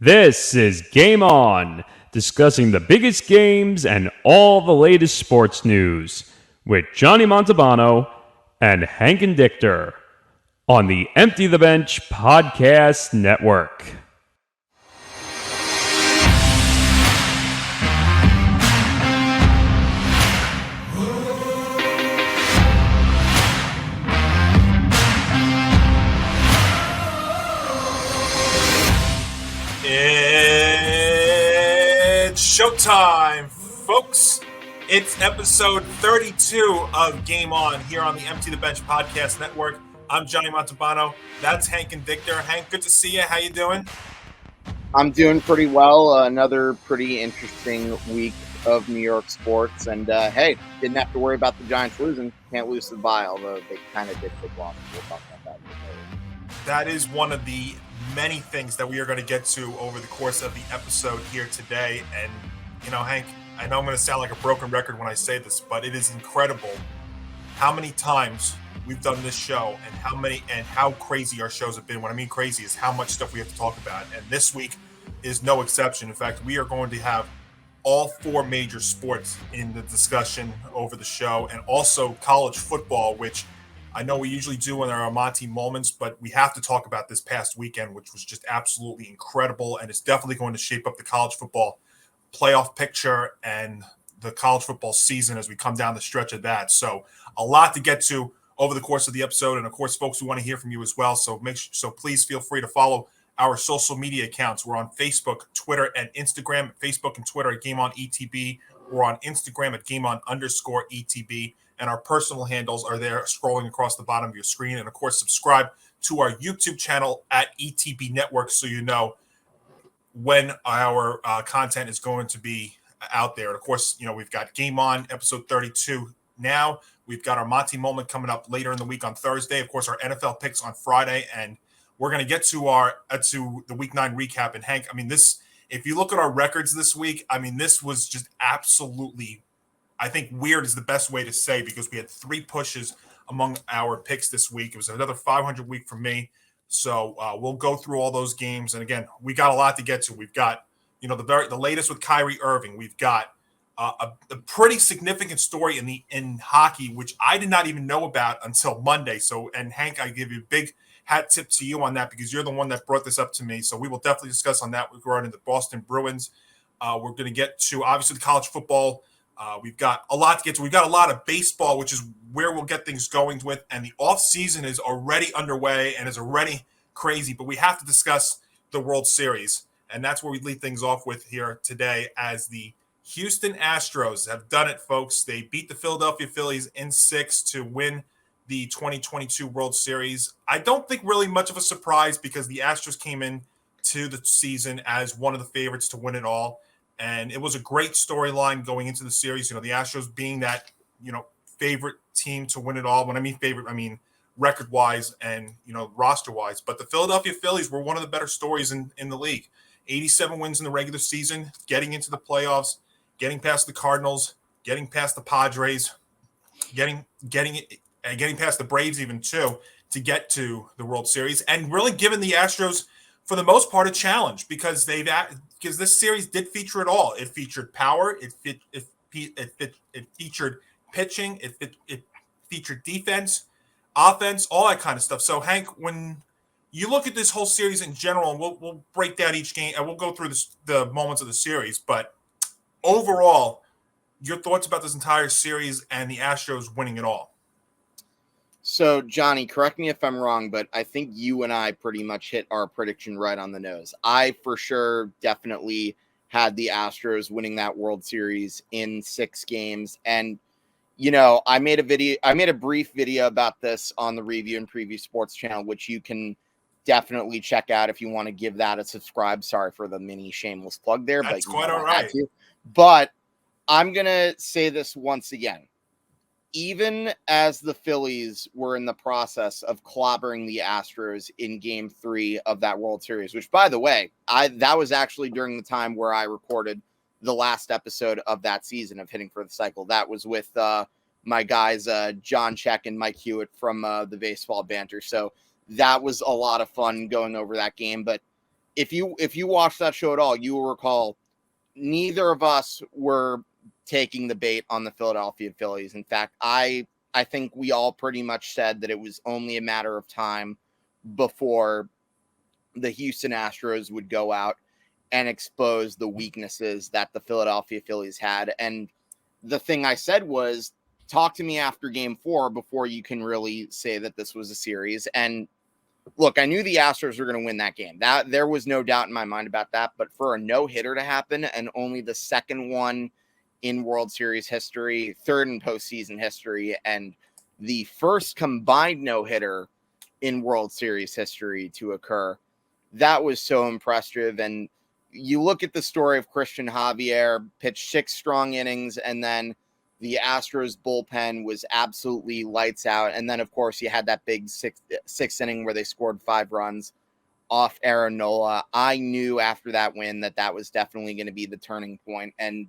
This is Game On, discussing the biggest games and all the latest sports news with Johnny Montalbano and Hank Indictor on the Empty the Bench Podcast Network. It's showtime, folks. It's episode 32 of Game On here on the Empty the Bench Podcast Network. I'm Johnny Montalbano. That's Hank Indictor. Hank, good to see you. How you doing? I'm doing pretty well. Another pretty interesting week of New York sports. And, hey, didn't have to worry about the Giants losing. Can't lose the bye, although they kind of did take losses. We'll talk about that later. That is one of the many things that we are going to get to over the course of the episode here today. And, you know, Hank, I know I'm going to sound like a broken record when I say this, but it is incredible how many times we've done this show and how crazy our shows have been. What I mean crazy is how much stuff we have to talk about. And this week is no exception. In fact, we are going to have all four major sports in the discussion over the show, and also college football, which I know we usually do in our Monty moments, but we have to talk about this past weekend, which was just absolutely incredible. And it's definitely going to shape up the college football playoff picture and the college football season as we come down the stretch of that. So a lot to get to over the course of the episode. And of course, folks, we want to hear from you as well. So please feel free to follow our social media accounts. We're on Facebook, Twitter, and Instagram. Facebook and Twitter at Game On ETB. We're on Instagram at GameOn_ETB. And our personal handles are there scrolling across the bottom of your screen. And of course, subscribe to our YouTube channel at ETB Network so you know when our content is going to be out there. And of course, you know, we've got Game On episode 32 now. We've got our Monty moment coming up later in the week on Thursday. Of course, our NFL picks on Friday. And we're going to get to the week 9 recap. And Hank, I mean, if you look at our records this week, I mean, this was just absolutely, I think weird is the best way to say, because we had 3 pushes among our picks this week. It was another 500 week for me. So we'll go through all those games. And again, we got a lot to get to. We've got, you know, the latest with Kyrie Irving. We've got a pretty significant story in hockey, which I did not even know about until Monday. So, and Hank, I give you a big hat tip to you on that, because you're the one that brought this up to me. So we will definitely discuss on that regarding the Boston Bruins. We're going to get to, obviously, the college football. We've got a lot to get to. We've got a lot of baseball, which is where we'll get things going with. And the offseason is already underway and is already crazy. But we have to discuss the World Series. And that's where we lead things off with here today, as the Houston Astros have done it, folks. They beat the Philadelphia Phillies in 6 to win the 2022 World Series. I don't think really much of a surprise, because the Astros came in to the season as one of the favorites to win it all. And it was a great storyline going into the series. You know, the Astros being that, you know, favorite team to win it all. When I mean favorite, I mean record-wise and, you know, roster-wise. But the Philadelphia Phillies were one of the better stories in the league. 87 wins in the regular season, getting into the playoffs, getting past the Cardinals, getting past the Padres, getting past the Braves even too, to get to the World Series, and really giving the Astros, for the most part, a challenge, because this series did feature it all. It featured power. It featured pitching. It featured defense, offense, all that kind of stuff. So, Hank, when you look at this whole series in general, and we'll break down each game, and we'll go through the moments of the series, but overall, your thoughts about this entire series and the Astros winning it all? So, Johnny, correct me if I'm wrong, but I think you and I pretty much hit our prediction right on the nose. I, for sure, definitely had the Astros winning that World Series in 6 games. And, you know, I made a brief video about this on the Review and Preview Sports channel, which you can definitely check out if you want to give that a subscribe. Sorry for the mini shameless plug there. That's but quite all right. But I'm going to say this once again. Even as the Phillies were in the process of clobbering the Astros in Game 3 of that World Series, which, by the way, that was actually during the time where I recorded the last episode of that season of Hitting for the Cycle. That was with my guys, John Check and Mike Hewitt from the Baseball Banter. So that was a lot of fun going over that game. But if you watch that show at all, you will recall neither of us were taking the bait on the Philadelphia Phillies. In fact, I think we all pretty much said that it was only a matter of time before the Houston Astros would go out and expose the weaknesses that the Philadelphia Phillies had. And the thing I said was, talk to me after game 4 before you can really say that this was a series. And look, I knew the Astros were going to win that game. That there was no doubt in my mind about that. But for a no-hitter to happen, and only the second one in World Series history, third in postseason history, and the first combined no-hitter in World Series history to occur, that was so impressive. And you look at the story of Christian Javier, pitched 6 strong innings, and then the Astros bullpen was absolutely lights out. And then, of course, you had that big sixth inning where they scored 5 runs off Aaron Nola. I knew after that win that was definitely going to be the turning point. And,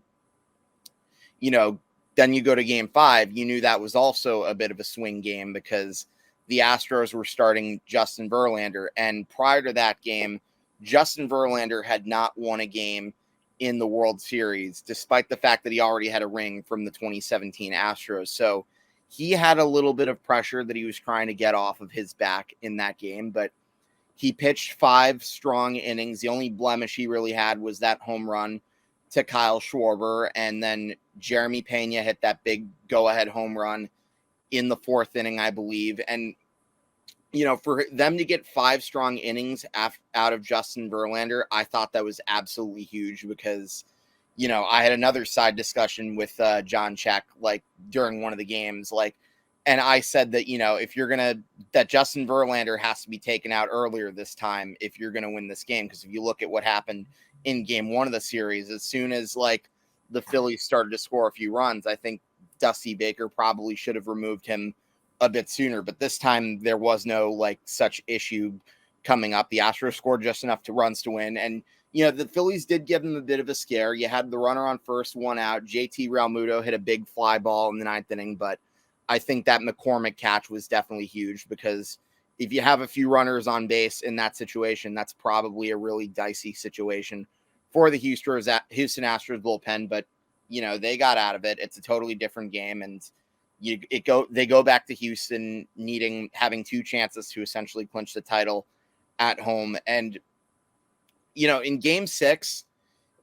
then you go to game 5, you knew that was also a bit of a swing game because the Astros were starting Justin Verlander. And prior to that game, Justin Verlander had not won a game in the World Series, despite the fact that he already had a ring from the 2017 Astros. So he had a little bit of pressure that he was trying to get off of his back in that game, but he pitched 5 strong innings. The only blemish he really had was that home run to Kyle Schwarber, and then Jeremy Pena hit that big go-ahead home run in the 4th inning, I believe. And for them to get 5 strong innings out of Justin Verlander, I thought that was absolutely huge because, I had another side discussion with John Check, during one of the games, and I said that, that Justin Verlander has to be taken out earlier this time if you're going to win this game. Because if you look at what happened in game 1 of the series, as soon as the Phillies started to score a few runs, I think Dusty Baker probably should have removed him a bit sooner, but this time there was no such issue coming up. The Astros scored just enough runs to win, and the Phillies did give them a bit of a scare. You had the runner on first, 1 out. JT Realmuto hit a big fly ball in the 9th inning, but I think that McCormick catch was definitely huge because if you have a few runners on base in that situation, that's probably a really dicey situation for the Houston Astros bullpen. But they got out of it. It's a totally different game, and they go back to Houston having 2 chances to essentially clinch the title at home. And, in game 6,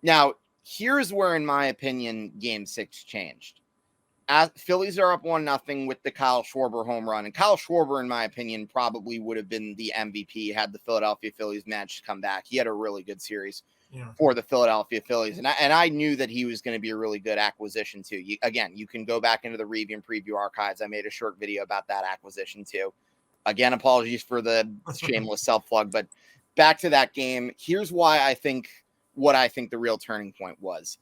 now here's where, in my opinion, game 6 changed. Phillies are up 1-0 with the Kyle Schwarber home run. And Kyle Schwarber, in my opinion, probably would have been the MVP had the Philadelphia Phillies managed to come back. He had a really good series for the Philadelphia Phillies. And I knew that he was going to be a really good acquisition too. You can go back into the review and preview archives. I made a short video about that acquisition too. Again, apologies for the shameless self-plug, but back to that game. Here's why I think the real turning point was.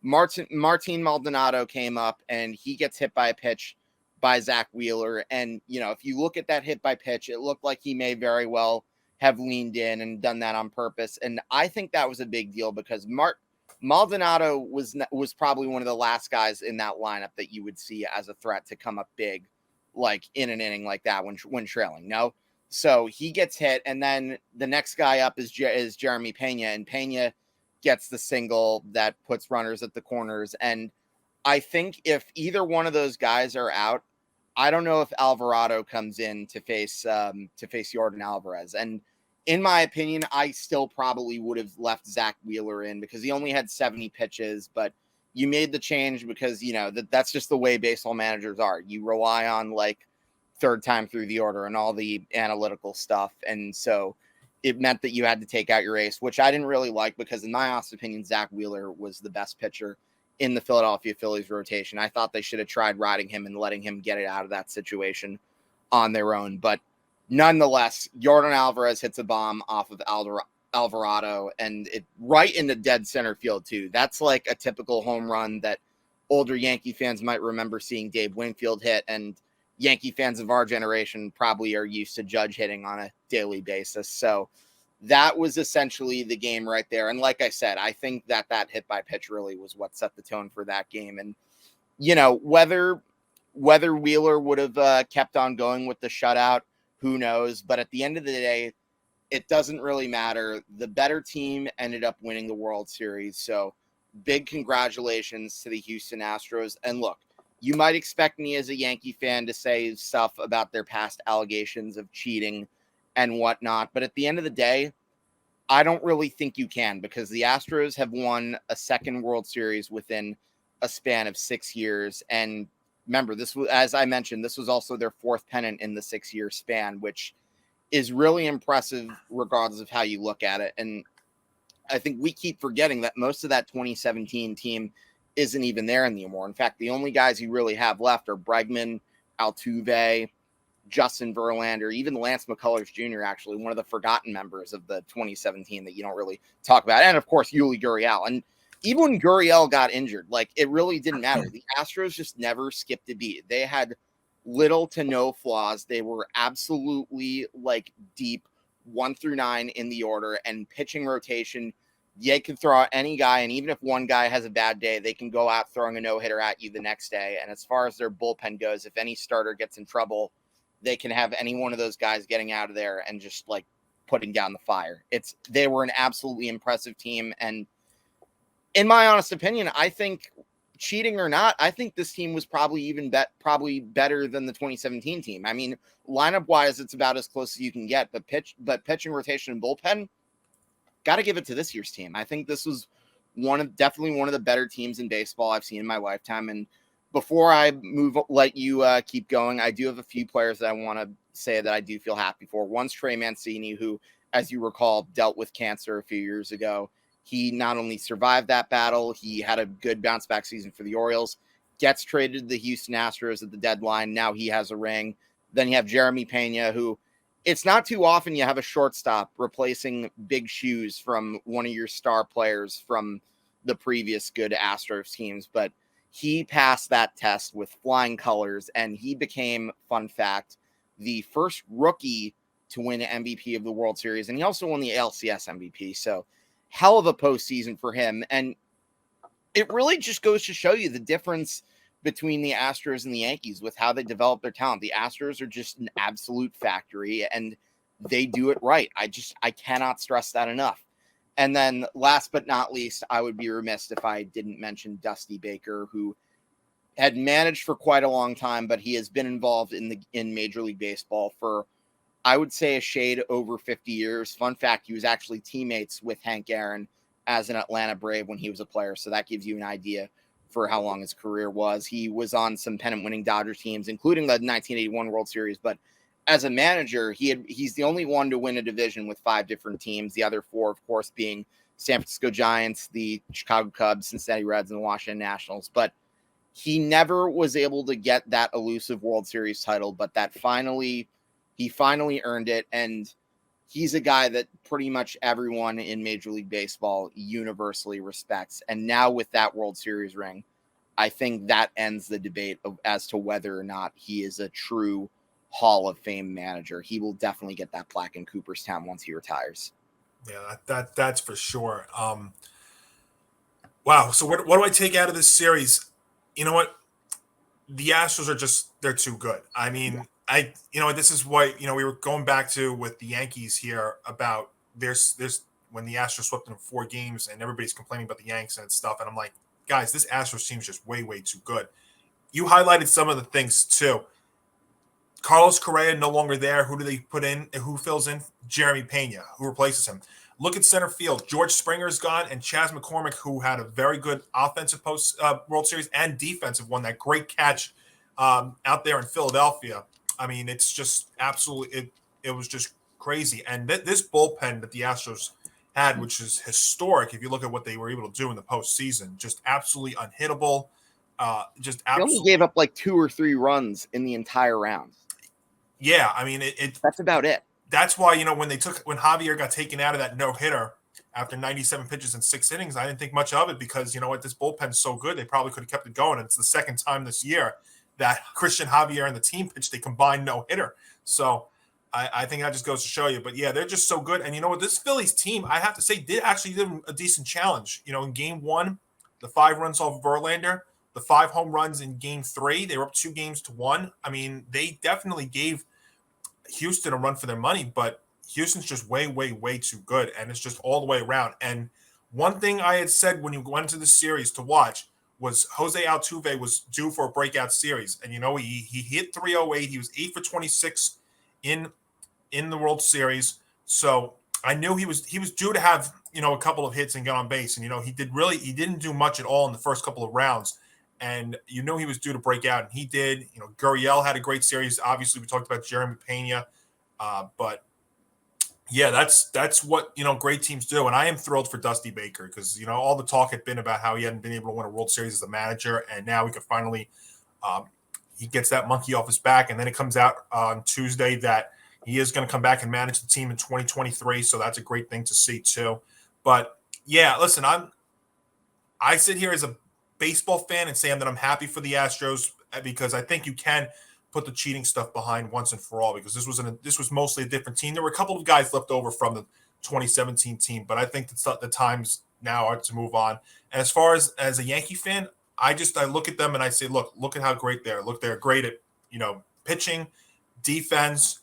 Martin Maldonado came up and he gets hit by a pitch by Zach Wheeler. And, if you look at that hit by pitch, it looked like he may very well have leaned in and done that on purpose. And I think that was a big deal because Maldonado was probably one of the last guys in that lineup that you would see as a threat to come up big, in an inning like that when trailing. No. So he gets hit. And then the next guy up is Jeremy Pena, and Pena gets the single that puts runners at the corners. And I think if either one of those guys are out, I don't know if Alvarado comes in to face Yordan Alvarez. And in my opinion, I still probably would have left Zach Wheeler in because he only had 70 pitches, but you made the change because, that's just the way baseball managers are. You rely on third time through the order and all the analytical stuff. And so it meant that you had to take out your ace, which I didn't really like because in my honest opinion, Zach Wheeler was the best pitcher in the Philadelphia Phillies rotation. I thought they should have tried riding him and letting him get it out of that situation on their own. But nonetheless, Yordan Alvarez hits a bomb off of Alvarado and it right into dead center field too. That's a typical home run that older Yankee fans might remember seeing Dave Winfield hit, and Yankee fans of our generation probably are used to Judge hitting on a daily basis. So that was essentially the game right there. And like I said, I think that hit by pitch really was what set the tone for that game. And, whether Wheeler would have kept on going with the shutout, who knows? But at the end of the day, it doesn't really matter. The better team ended up winning the World Series. So big congratulations to the Houston Astros. And look, you might expect me as a Yankee fan to say stuff about their past allegations of cheating and whatnot. But at the end of the day, I don't really think you can, because the Astros have won a second World Series within a span of 6 years. And remember, this was, as I mentioned, this was also their fourth pennant in the 6-year span, which is really impressive regardless of how you look at it. And I think we keep forgetting that most of that 2017 team isn't even there anymore. In fact, the only guys you really have left are Bregman, Altuve, Justin Verlander, even Lance McCullers Jr., actually one of the forgotten members of the 2017 that you don't really talk about. And of course, Yuli Gurriel. And even when Gurriel got injured, like, it really didn't matter. The Astros just never skipped a beat. They had little to no flaws. They were absolutely like deep 1 through 9 in the order, and pitching rotation. They can throw out any guy, and even if one guy has a bad day, they can go out throwing a no-hitter at you the next day. And as far as their bullpen goes, if any starter gets in trouble, they can have any one of those guys getting out of there and just like putting down the fire. They were an absolutely impressive team. And in my honest opinion, I think, cheating or not, I think this team was probably better than the 2017 team. I mean, lineup wise, it's about as close as you can get, but pitching rotation and bullpen, got to give it to this year's team. I think this was definitely one of the better teams in baseball I've seen in my lifetime. And before I let you keep going, I do have a few players that I want to say that I do feel happy for. One's Trey Mancini, who, as you recall, dealt with cancer a few years ago. He not only survived that battle, he had a good bounce back season for the Orioles, gets traded to the Houston Astros at the deadline. Now he has a ring. Then you have Jeremy Pena, who, it's not too often you have a shortstop replacing big shoes from one of your star players from the previous good Astros teams, but he passed that test with flying colors, and he became, fun fact, the first rookie to win an MVP of the World Series, and he also won the ALCS MVP. So hell of a postseason for him. And it really just goes to show you the difference between the Astros and the Yankees with how they develop their talent. The Astros are just an absolute factory, and they do it right. I cannot stress that enough. And then last but not least, I would be remiss if I didn't mention Dusty Baker, who had managed for quite a long time, but he has been involved in Major League Baseball for, I would say, a shade over 50 years. Fun fact, he was actually teammates with Hank Aaron as an Atlanta Brave when he was a player. So that gives you an idea for how long his career was. He was on some pennant-winning Dodgers teams, including the 1981 World Series. But as a manager, he's the only one to win a division with 5 different teams. The other 4, of course, being San Francisco Giants, the Chicago Cubs, Cincinnati Reds, and the Washington Nationals. But he never was able to get that elusive World Series title, but he finally earned it. And he's a guy that pretty much everyone in Major League Baseball universally respects. And now with that World Series ring, I think that ends the debate as to whether or not he is a true Hall of Fame manager. He will definitely get that plaque in Cooperstown once he retires. Yeah, that's for sure. Wow. So what do I take out of this series? You know what? The Astros they're too good. I mean, this is what, we were going back to with the Yankees here about there's when the Astros swept them in 4 games and everybody's complaining about the Yanks and stuff. And I'm like, guys, this Astros team is just way, way too good. You highlighted some of the things too. Carlos Correa no longer there. Who do they put in? Who fills in? Jeremy Pena, who replaces him. Look at center field. George Springer's gone, and Chas McCormick, who had a very good offensive World Series and defensive one, that great catch out there in Philadelphia. I mean, it's just absolutely it was just crazy. And this bullpen that the Astros had, which is historic if you look at what they were able to do in the postseason, just absolutely unhittable. They only gave up like 2 or 3 runs in the entire round. Yeah, I mean, that's about it. That's why, when Javier got taken out of that no-hitter after 97 pitches and 6 innings, I didn't think much of it because, this bullpen's so good, they probably could have kept it going. And it's the second time this year that Christian Javier and the team pitched a combined no-hitter. So I think that just goes to show you. But, yeah, they're just so good. And you know what? This Phillies team, I have to say, did a decent challenge. In Game 1, the 5 runs off Verlander, the 5 home runs in Game 3, they were up 2-1. I mean, they definitely gave Houston a run for their money, but Houston's just way, way, way too good, and it's just all the way around. And one thing I had said when you went into the series to watch was Jose Altuve was due for a breakout series, and he hit 308. He was 8 for 26 in the World Series, so I knew he was due to have a couple of hits and get on base, and he didn't do much at all in the first couple of rounds, and he was due to break out, and he did. Gurriel had a great series. Obviously, we talked about Jeremy Pena, but yeah, that's what great teams do, and I am thrilled for Dusty Baker because all the talk had been about how he hadn't been able to win a World Series as a manager, and now he could finally he gets that monkey off his back, and then it comes out on Tuesday that he is going to come back and manage the team in 2023, so that's a great thing to see too. But yeah, listen, I sit here as a baseball fan and say that I'm happy for the Astros because I think you can put the cheating stuff behind once and for all because this was mostly a different team. There were a couple of guys left over from the 2017 team, but I think the times now are to move on. And as far as a Yankee fan, I look at them and I say, look at how great they are. Look, they're great at pitching, defense,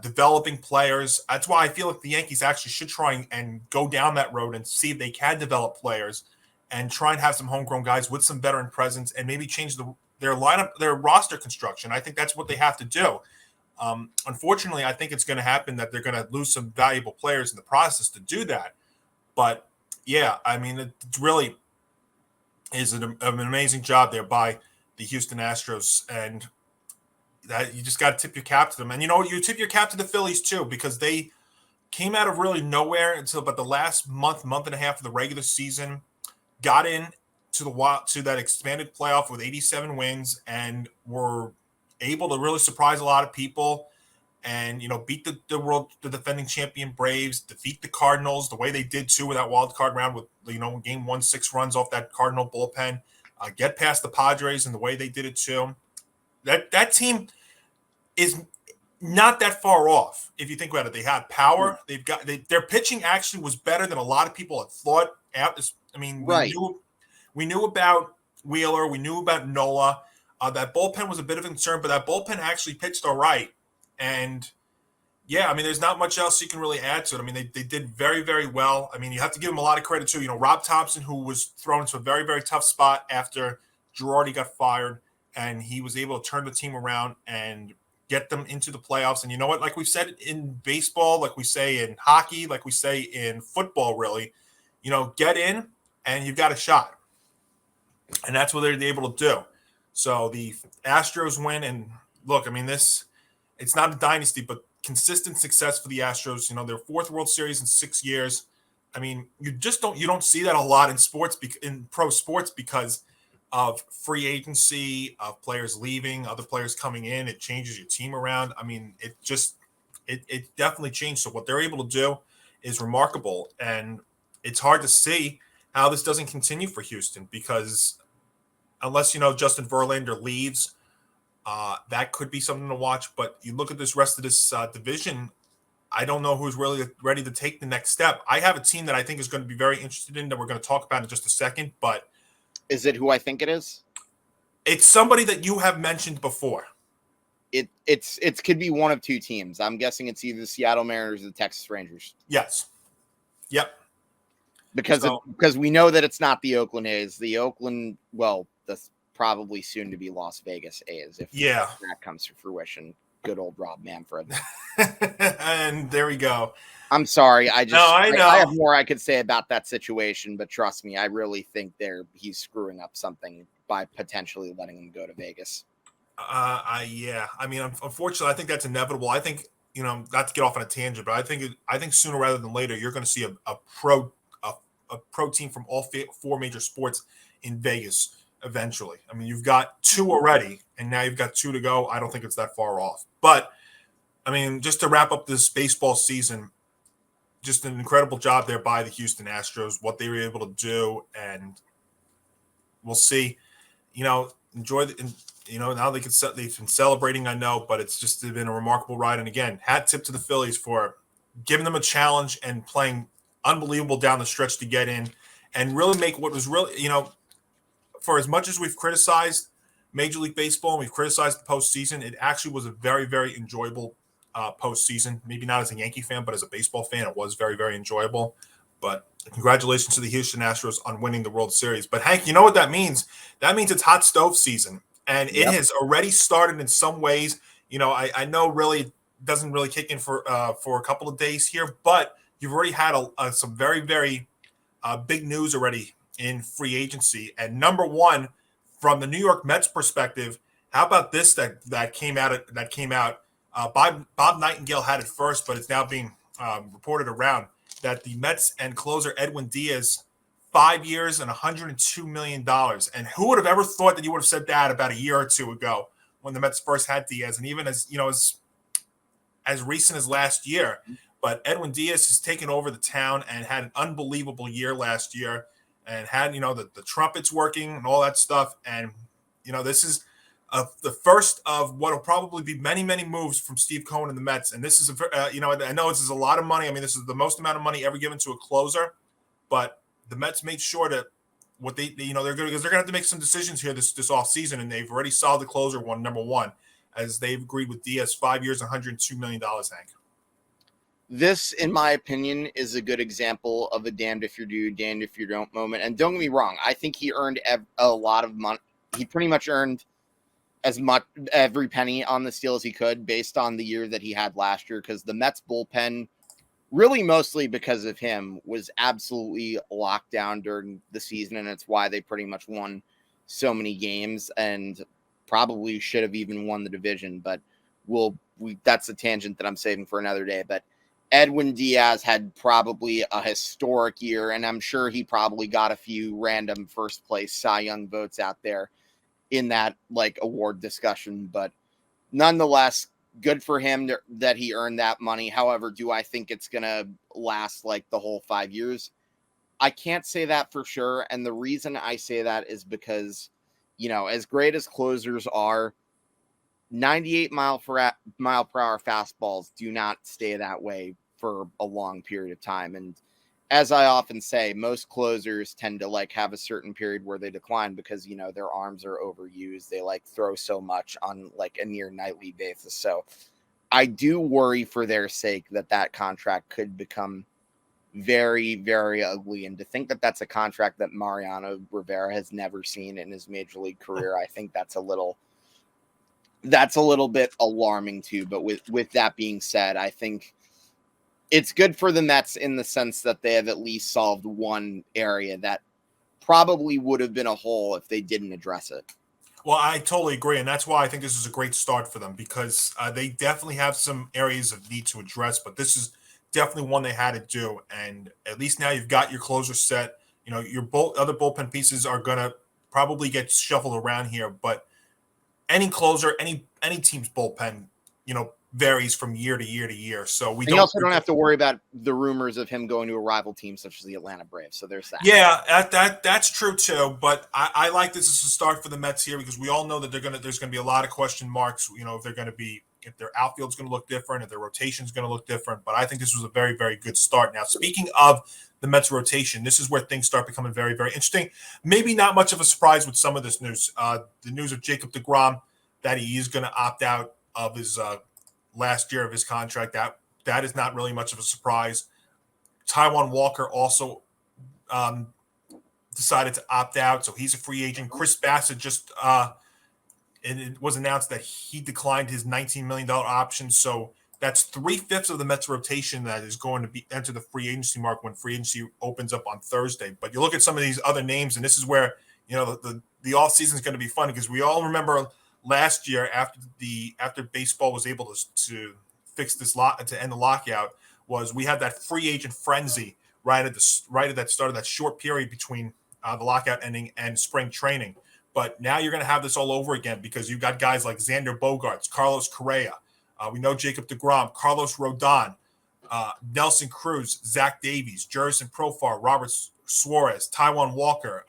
developing players. That's why I feel like the Yankees actually should try and go down that road and see if they can develop players and try and have some homegrown guys with some veteran presence and maybe change their lineup, their roster construction. I think that's what they have to do. Unfortunately, I think it's going to happen that they're going to lose some valuable players in the process to do that. But yeah, I mean, it really is an amazing job there by the Houston Astros, and that you just got to tip your cap to them. And you tip your cap to the Phillies too because they came out of really nowhere until about the last month and a half of the regular season, got in to that expanded playoff with 87 wins and were able to really surprise a lot of people and beat the defending champion Braves, defeat the Cardinals the way they did too with that wild card round with game 1 6 runs off that Cardinal bullpen, get past the Padres and the way they did it too. That team is not that far off if you think about it. They have power. Their pitching actually was better than a lot of people had thought. I mean, we knew about Wheeler. We knew about Nola. That bullpen was a bit of a concern, but that bullpen actually pitched all right. And, yeah, I mean, there's not much else you can really add to it. I mean, they did very, very well. I mean, you have to give them a lot of credit, too. Rob Thompson, who was thrown into a very, very tough spot after Girardi got fired, and he was able to turn the team around and get them into the playoffs. And you know what? Like we've said in baseball, like we say in hockey, like we say in football, really, get in and you've got a shot. And that's what they're able to do. So the Astros win. And look, I mean, it's not a dynasty, but consistent success for the Astros. Their 4th World Series in 6 years. I mean, you don't see that a lot in sports, in pro sports because of free agency, of players leaving, other players coming in. It changes your team around. I mean, it definitely changed. So what they're able to do is remarkable. And it's hard to see how this doesn't continue for Houston because unless, Justin Verlander leaves, that could be something to watch. But you look at this rest of this division, I don't know who's really ready to take the next step. I have a team that I think is going to be very interested in that we're going to talk about in just a second. But is it who I think it is? It's somebody that you have mentioned before. It could be one of two teams. I'm guessing it's either the Seattle Mariners or the Texas Rangers. Yes. Yep. Because we know that it's not the Oakland A's. The Oakland, that's probably soon to be Las Vegas A's if that comes to fruition. Good old Rob Manfred. And there we go. I'm sorry. I know. I have more I could say about that situation, but trust me, I really think he's screwing up something by potentially letting him go to Vegas. Yeah. I mean, unfortunately, I think that's inevitable. I think, not to get off on a tangent, but I think sooner rather than later, you're going to see a pro team from all 4 major sports in Vegas eventually. I mean, you've got 2 already, and now you've got 2 to go. I don't think it's that far off. But, I mean, just to wrap up this baseball season, just an incredible job there by the Houston Astros, what they were able to do, and we'll see. Enjoy now they've been celebrating, I know, but it's just been a remarkable ride. And again, hat tip to the Phillies for giving them a challenge and playing unbelievable down the stretch to get in and really make what was really, for as much as we've criticized Major League Baseball and we've criticized the postseason, it actually was a very, very enjoyable postseason. Maybe not as a Yankee fan, but as a baseball fan, it was very, very enjoyable. But congratulations to the Houston Astros on winning the World Series. But Hank, you know what that means? That means it's hot stove season, and it has already started in some ways. I know really doesn't really kick in for a couple of days here, but you've already had some very, very big news already in free agency. And number one, from the New York Mets perspective, how about this that came out? Bob Nightingale had it first, but it's now being reported around that the Mets and closer Edwin Diaz, 5 years and $102 million. And who would have ever thought that you would have said that about a year or two ago when the Mets first had Diaz, and even as recent as last year. But Edwin Diaz has taken over the town and had an unbelievable year last year, and had the trumpets working and all that stuff. And this is the first of what will probably be many, many moves from Steve Cohen and the Mets. And this is I know this is a lot of money. I mean, this is the most amount of money ever given to a closer. But the Mets made sure that they're going to have to make some decisions here this offseason, and they've already solved the closer number one, as they've agreed with Diaz 5 years, $102 million. Hank. This, in my opinion, is a good example of a damned if you do, damned if you don't moment. And don't get me wrong, I think he earned a lot of money. He pretty much earned as much every penny on this deal as he could based on the year that he had last year, because the Mets bullpen, really mostly because of him, was absolutely locked down during the season, and it's why they pretty much won so many games and probably should have even won the division. But that's a tangent that I'm saving for another day. But Edwin Diaz had probably a historic year, and I'm sure he probably got a few random first place Cy Young votes out there in that award discussion. But nonetheless, good for him that he earned that money. However, do I think it's going to last the whole 5 years? I can't say that for sure. And the reason I say that is because, as great as closers are, 98 mile per hour fastballs do not stay that way for a long period of time. And as I often say, most closers tend to have a certain period where they decline because, their arms are overused. They throw so much on a near nightly basis. So I do worry for their sake that contract could become very, very ugly. And to think that that's a contract that Mariano Rivera has never seen in his major league career, I think that's a little bit alarming too. But with that being said, I think it's good for the Mets in the sense that they have at least solved one area that probably would have been a hole if they didn't address it. Well, I totally agree. And that's why I think this is a great start for them, because they definitely have some areas of need to address, but this is definitely one they had to do. And at least now you've got your closer set. Your other bullpen pieces are going to probably get shuffled around here, but any closer, any team's bullpen, varies from year to year to year. So we also don't have to worry about the rumors of him going to a rival team such as the Atlanta Braves. So there's that. Yeah, that's true too. But I like this as a start for the Mets here, because we all know that there's going to be a lot of question marks. If their outfield's going to look different, if their rotation's going to look different. But I think this was a very, very good start. Now, speaking of the Mets rotation, this is where things start becoming very, very interesting. Maybe not much of a surprise with some of this news. The news of Jacob deGrom, that he is going to opt out of his last year of his contract. That is not really much of a surprise. Taijuan Walker also decided to opt out, so he's a free agent. Chris Bassett just and it was announced that he declined his $19 million option. So that's 3/5 of the Mets rotation that is going to be enter the free agency mark when free agency opens up on Thursday. But you look at some of these other names, and this is where the offseason is going to be fun, because we all remember last year after baseball was able to fix this to end the lockout, was we had that free agent frenzy right at that start of that short period between the lockout ending and spring training. But now you're going to have this all over again, because you've got guys like Xander Bogaerts, Carlos Correa. We know Jacob deGrom, Carlos Rodon, Nelson Cruz, Zach Davies, Jerison Profar, Robert Suarez, Taijuan Walker,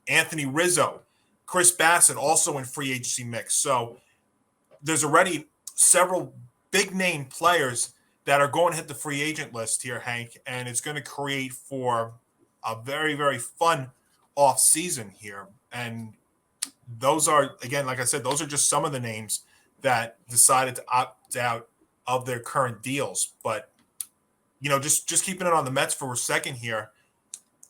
Anthony Rizzo, Chris Bassett also in free agency mix. So there's already several big name players that are going to hit the free agent list here, Hank, and it's going to create for a very, very fun off season here. And those are, again, like I said, those are just some of the names that decided to opt out of their current deals. But, just keeping it on the Mets for a second here,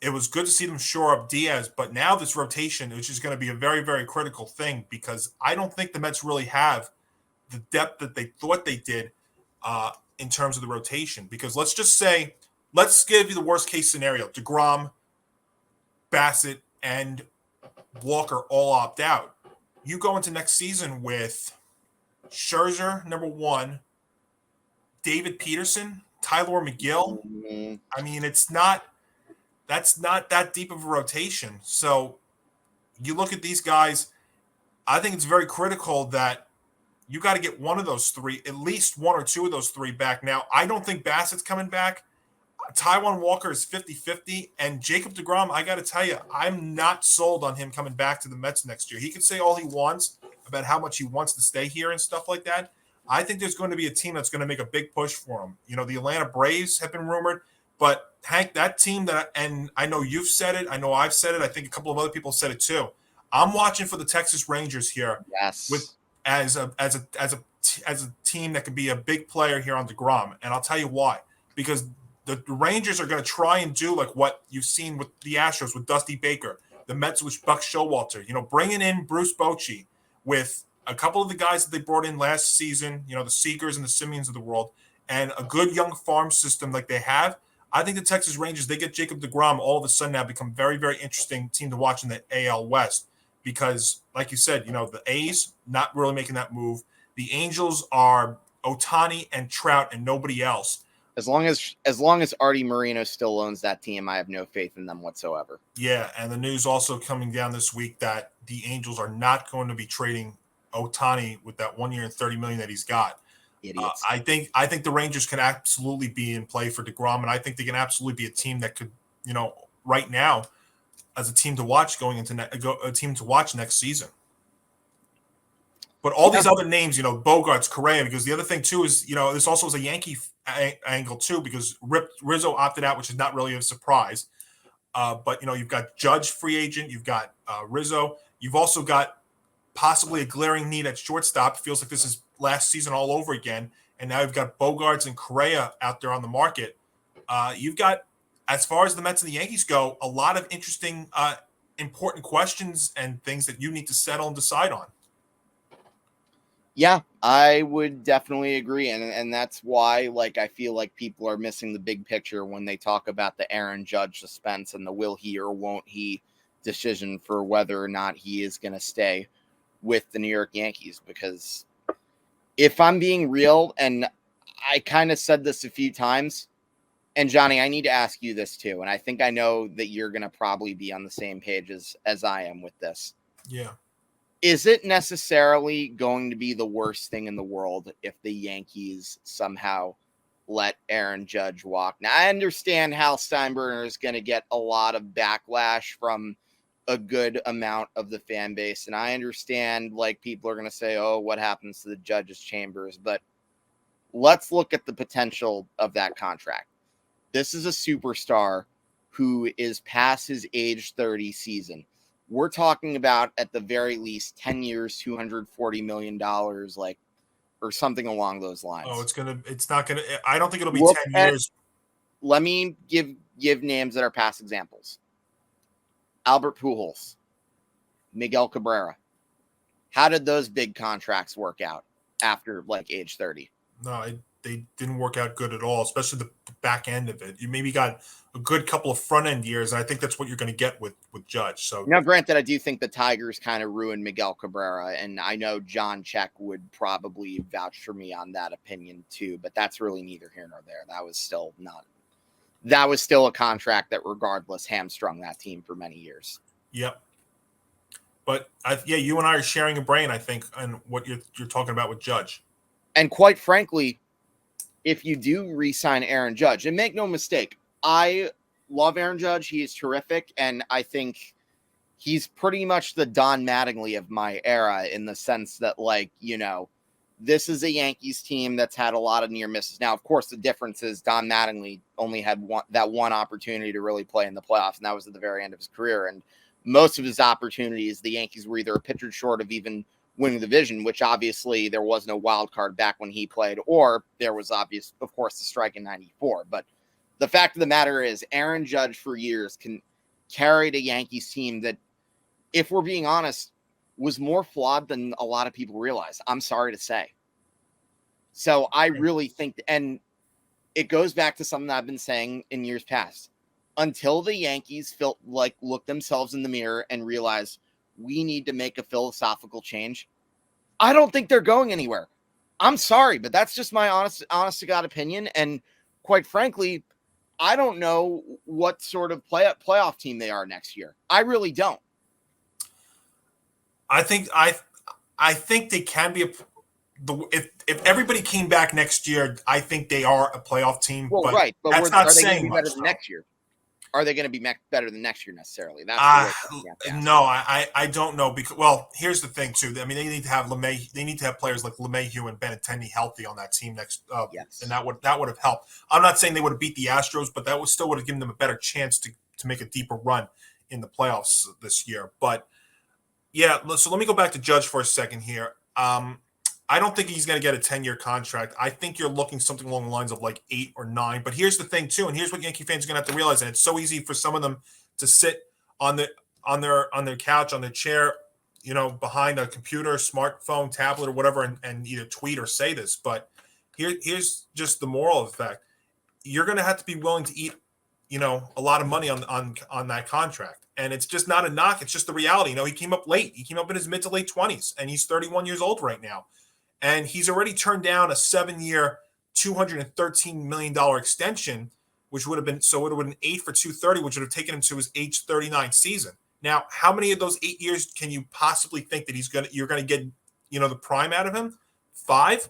it was good to see them shore up Diaz, but now this rotation, which is going to be a very, very critical thing, because I don't think the Mets really have the depth that they thought they did in terms of the rotation. Because let's give you the worst case scenario. deGrom, Bassett, and Walker all opt out. You go into next season with Scherzer, number one, David Peterson, Tyler McGill. Mm-hmm. I mean, that's not that deep of a rotation. So you look at these guys, I think it's very critical that you got to get one of those three, at least one or two of those three back. Now, I don't think Bassett's coming back. Taijuan Walker is 50-50. And Jacob deGrom, I got to tell you, I'm not sold on him coming back to the Mets next year. He can say all he wants about how much he wants to stay here and stuff like that. I think there's going to be a team that's going to make a big push for him. The Atlanta Braves have been rumored. But, Hank, that team and I know you've said it, I know I've said it, I think a couple of other people said it too. I'm watching for the Texas Rangers here. Yes. As a team that could be a big player here on deGrom. And I'll tell you why. Because the Rangers are going to try and do like what you've seen with the Astros with Dusty Baker, the Mets with Buck Showalter, bringing in Bruce Bochy with a couple of the guys that they brought in last season, the Seegers and the Simeons of the world, and a good young farm system like they have. I think the Texas Rangers, they get Jacob deGrom, all of a sudden now become very, very interesting team to watch in the AL West. Because, like you said, the A's not really making that move. The Angels are Ohtani and Trout and nobody else. As long as Artie Moreno still owns that team, I have no faith in them whatsoever. Yeah, and the news also coming down this week that the Angels are not going to be trading Ohtani with that 1 year and $30 million that he's got. Idiots. I think the Rangers can absolutely be in play for deGrom, and I think they can absolutely be a team that could, right now, as a team to watch going into a team to watch next season. But all these other names, Bogaerts, Correa, because the other thing too is, this also is a Yankee angle too, because Rizzo opted out, which is not really a surprise. But you've got Judge free agent, you've got Rizzo, you've also got possibly a glaring need at shortstop. It feels like this is last season all over again, and now you've got Bogaerts and Correa out there on the market. You've got, as far as the Mets and the Yankees go, a lot of interesting, important questions and things that you need to settle and decide on. Yeah, I would definitely agree. And that's why, I feel like people are missing the big picture when they talk about the Aaron Judge suspense and the will he or won't he decision for whether or not he is going to stay with the New York Yankees. Because if I'm being real, and I kind of said this a few times, and Johnny, I need to ask you this too, and I think I know that you're going to probably be on the same page as I am with this. Yeah. Is it necessarily going to be the worst thing in the world if the Yankees somehow let Aaron Judge walk? Now, I understand Hal Steinbrenner is going to get a lot of backlash from a good amount of the fan base, and I understand, people are going to say, oh, what happens to the judges' chambers? But let's look at the potential of that contract. This is a superstar who is past his age 30 season. We're talking about, at the very least, 10 years, $240 million, or something along those lines. Oh, I don't think it'll be 10 years. Let me give names that are past examples. Albert Pujols, Miguel Cabrera. How did those big contracts work out after age 30? No, they didn't work out good at all, especially the back end of it. You maybe got a good couple of front end years, and I think that's what you're going to get with Judge. So now, granted, I do think the Tigers kind of ruined Miguel Cabrera, and I know John Check would probably vouch for me on that opinion too. But that's really neither here nor there. That was still a contract that, regardless, hamstrung that team for many years. Yep. But you and I are sharing a brain, I think, on what you're talking about with Judge. And quite frankly, if you do re-sign Aaron Judge, and make no mistake, I love Aaron Judge. He is terrific, and I think he's pretty much the Don Mattingly of my era, in the sense that, this is a Yankees team that's had a lot of near misses. Now, of course, the difference is Don Mattingly only had one opportunity to really play in the playoffs, and that was at the very end of his career. And most of his opportunities, the Yankees were either a pitcher short of even winning the division, which obviously there was no wild card back when he played, or there was of course, the strike in 94. But the fact of the matter is Aaron Judge for years carried a Yankees team that, if we're being honest, was more flawed than a lot of people realize. I'm sorry to say. So I really think, and it goes back to something I've been saying in years past. Until the Yankees look themselves in the mirror and realize we need to make a philosophical change, I don't think they're going anywhere. I'm sorry, but that's just my honest to God opinion. And quite frankly, I don't know what sort of playoff team they are next year. I really don't. I think they can be if everybody came back next year, I think they are a playoff team. Well, but right, but that's not saying much. Better than next year? Are they going to be better than next year necessarily? That's no, I don't know because here's the thing too. I mean, they need to have They need to have players like LeMahieu and Benintendi healthy on that team next. Yes, and that would have helped. I'm not saying they would have beat the Astros, but that would have given them a better chance to make a deeper run in the playoffs this year. But yeah, so let me go back to Judge for a second here. I don't think he's going to get a 10-year contract. I think you're looking something along the lines of like 8 or 9. But here's the thing too, and here's what Yankee fans are going to have to realize, and it's so easy for some of them to sit on their couch, on their chair, behind a computer, smartphone, tablet, or whatever, and either tweet or say this. But here's just the moral of the fact: you're going to have to be willing to eat, a lot of money on that contract. And it's just not a knock. It's just the reality. He came up late. He came up in his mid to late 20s, and he's 31 years old right now. And he's already turned down a 7-year, $213 million extension, which would have been 8 for $230, which would have taken him to his age 39 season. Now, how many of those 8 years can you possibly think that you're going to get, the prime out of him? 5?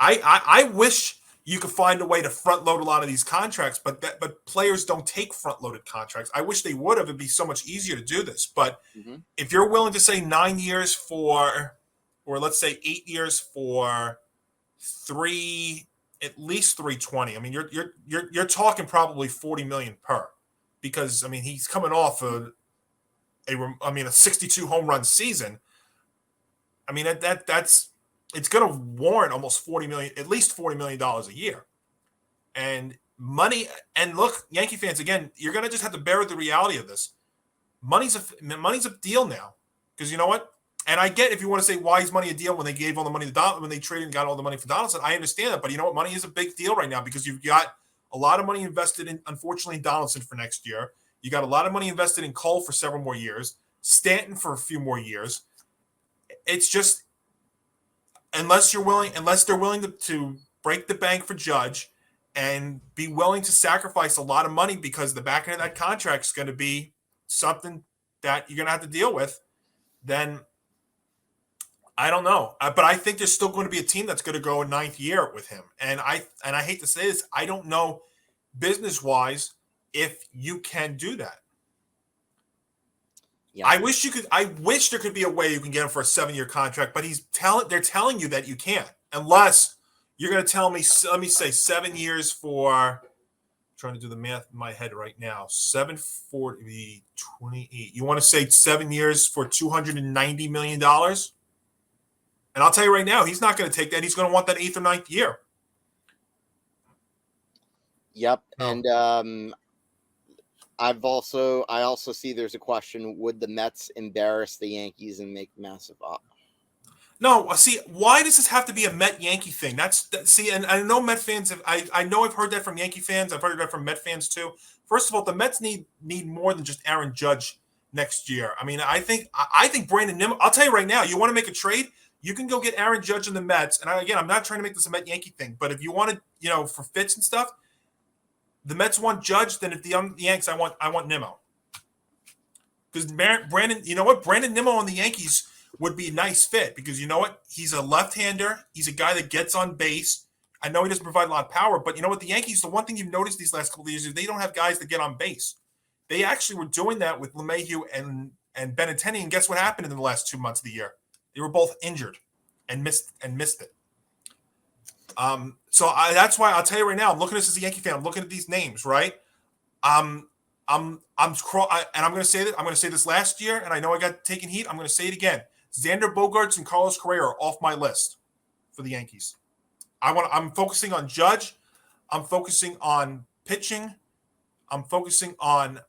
I wish you could find a way to front load a lot of these contracts, but players don't take front loaded contracts. I wish they would have. It'd be so much easier to do this. But if you're willing to say 9 years or let's say 8 years for at least 320. I mean, you're talking probably 40 million per, because I mean he's coming off a 62 home run season. I mean that's it's going to warrant almost 40 million, at least $40 million a year, and money. And look, Yankee fans, again, you're going to just have to bear with the reality of this. Money's a deal now, because you know what? And I get if you want to say why is money a deal when they gave all the money to Donaldson, when they traded and got all the money for Donaldson. I understand that, but you know what? Money is a big deal right now because you've got a lot of money invested in, unfortunately, Donaldson for next year. You got a lot of money invested in Cole for several more years, Stanton for a few more years. It's just unless they're willing to break the bank for Judge and be willing to sacrifice a lot of money, because the back end of that contract is going to be something that you're going to have to deal with, then I don't know. But I think there's still going to be a team that's going to go a 9th year with him. And I hate to say this, I don't know business-wise if you can do that. Yeah. I wish there could be a way you can get him for a 7-year contract, but they're telling you that you can't, unless you're going to tell me, let me say 7 years for, I'm trying to do the math in my head right now, 740, 28. You want to say 7 years for $290 million? And I'll tell you right now, he's not going to take that. He's going to want that 8th or 9th year. Yep. Oh. And I also see there's a question: would the Mets embarrass the Yankees and make massive up? No, see, why does this have to be a Met-Yankee thing? And I know Met fans I know I've heard that from Yankee fans. I've heard that from Met fans too. First of all, the Mets need more than just Aaron Judge next year. I mean, I think Brandon Nimmo. I'll tell you right now, you want to make a trade, you can go get Aaron Judge and the Mets. And again, I'm not trying to make this a Met-Yankee thing, but if you want to, for fits and stuff, the Mets want Judge. Then if the Yanks, I want Nimmo. Because Brandon, you know what? Brandon Nimmo on the Yankees would be a nice fit, because you know what? He's a left-hander. He's a guy that gets on base. I know he doesn't provide a lot of power, but you know what? The Yankees, the one thing you've noticed these last couple of years is they don't have guys that get on base. They actually were doing that with LeMahieu and Benintendi, and guess what happened in the last 2 months of the year? They were both injured and missed it. So that's why I'll tell you right now, I'm looking at this as a Yankee fan. I'm looking at these names, right? And I'm going to say that. I'm going to say this last year, and I know I got taken heat. I'm going to say it again. Xander Bogaerts and Carlos Correa are off my list for the Yankees. I'm focusing on Judge. I'm focusing on pitching. I'm focusing on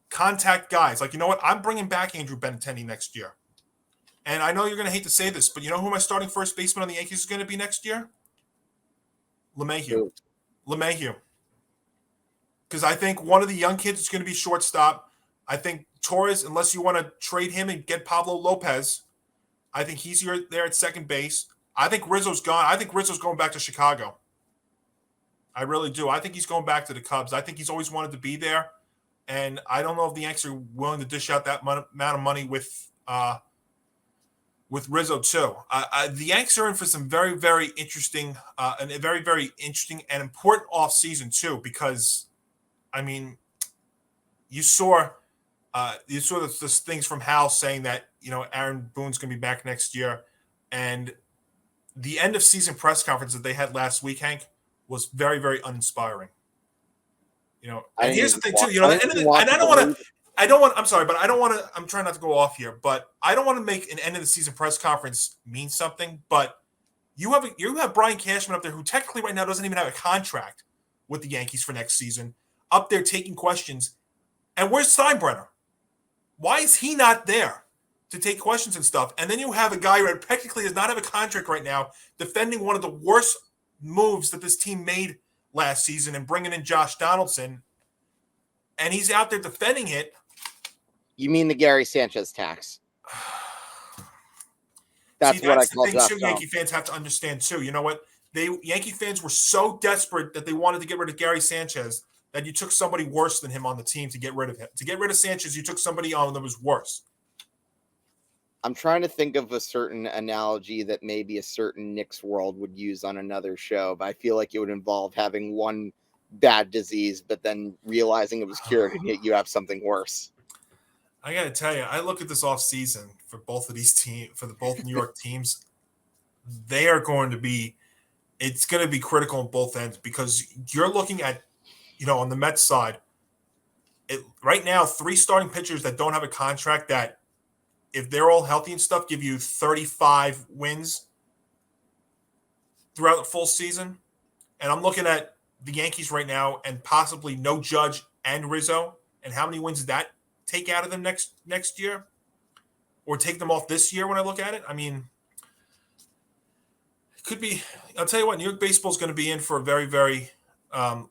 contact guys. Like, you know what? I'm bringing back Andrew Benintendi next year. And I know you're going to hate to say this, but you know who my starting first baseman on the Yankees is going to be next year? LeMahieu. Because I think one of the young kids is going to be shortstop. I think Torres, unless you want to trade him and get Pablo Lopez, I think he's there at second base. I think Rizzo's gone. I think Rizzo's going back to Chicago. I really do. I think he's going back to the Cubs. I think he's always wanted to be there. And I don't know if the Yankees are willing to dish out that amount of money with Rizzo too. The Yankees are in for some very, very interesting and a very, very interesting and important offseason too, because, I mean, you saw the things from Hal saying that, you know, Aaron Boone's going to be back next year. And the end of season press conference that they had last week, Hank, was very, very uninspiring. You know, and here's the thing too, you know, I'm trying not to go off here, but I don't want to make an end of the season press conference mean something, but you have Brian Cashman up there who technically right now doesn't even have a contract with the Yankees for next season, up there taking questions. And where's Steinbrenner? Why is he not there to take questions and stuff? And then you have a guy who technically does not have a contract right now defending one of the worst moves that this team made last season and bringing in Josh Donaldson, and he's out there defending it. You mean the Gary Sanchez tax? That's what I call the thing too. Yankee fans have to understand too. You know what? Yankee fans were so desperate that they wanted to get rid of Gary Sanchez that you took somebody worse than him on the team to get rid of him. To get rid of Sanchez, you took somebody on that was worse. I'm trying to think of a certain analogy that maybe a certain Knicks world would use on another show, but I feel like it would involve having one bad disease, but then realizing it was cured and yet you have something worse. I got to tell you, I look at this offseason for both of these teams, for both New York teams. They are going to be, it's going to be critical on both ends because you're looking at, you know, on the Mets side, right now, 3 starting pitchers that don't have a contract that, if they're all healthy and stuff, give you 35 wins throughout the full season. And I'm looking at the Yankees right now and possibly no Judge and Rizzo. And how many wins did that take out of them next year? Or take them off this year when I look at it? I mean, it could be – I'll tell you what, New York baseball is going to be in for a very, very long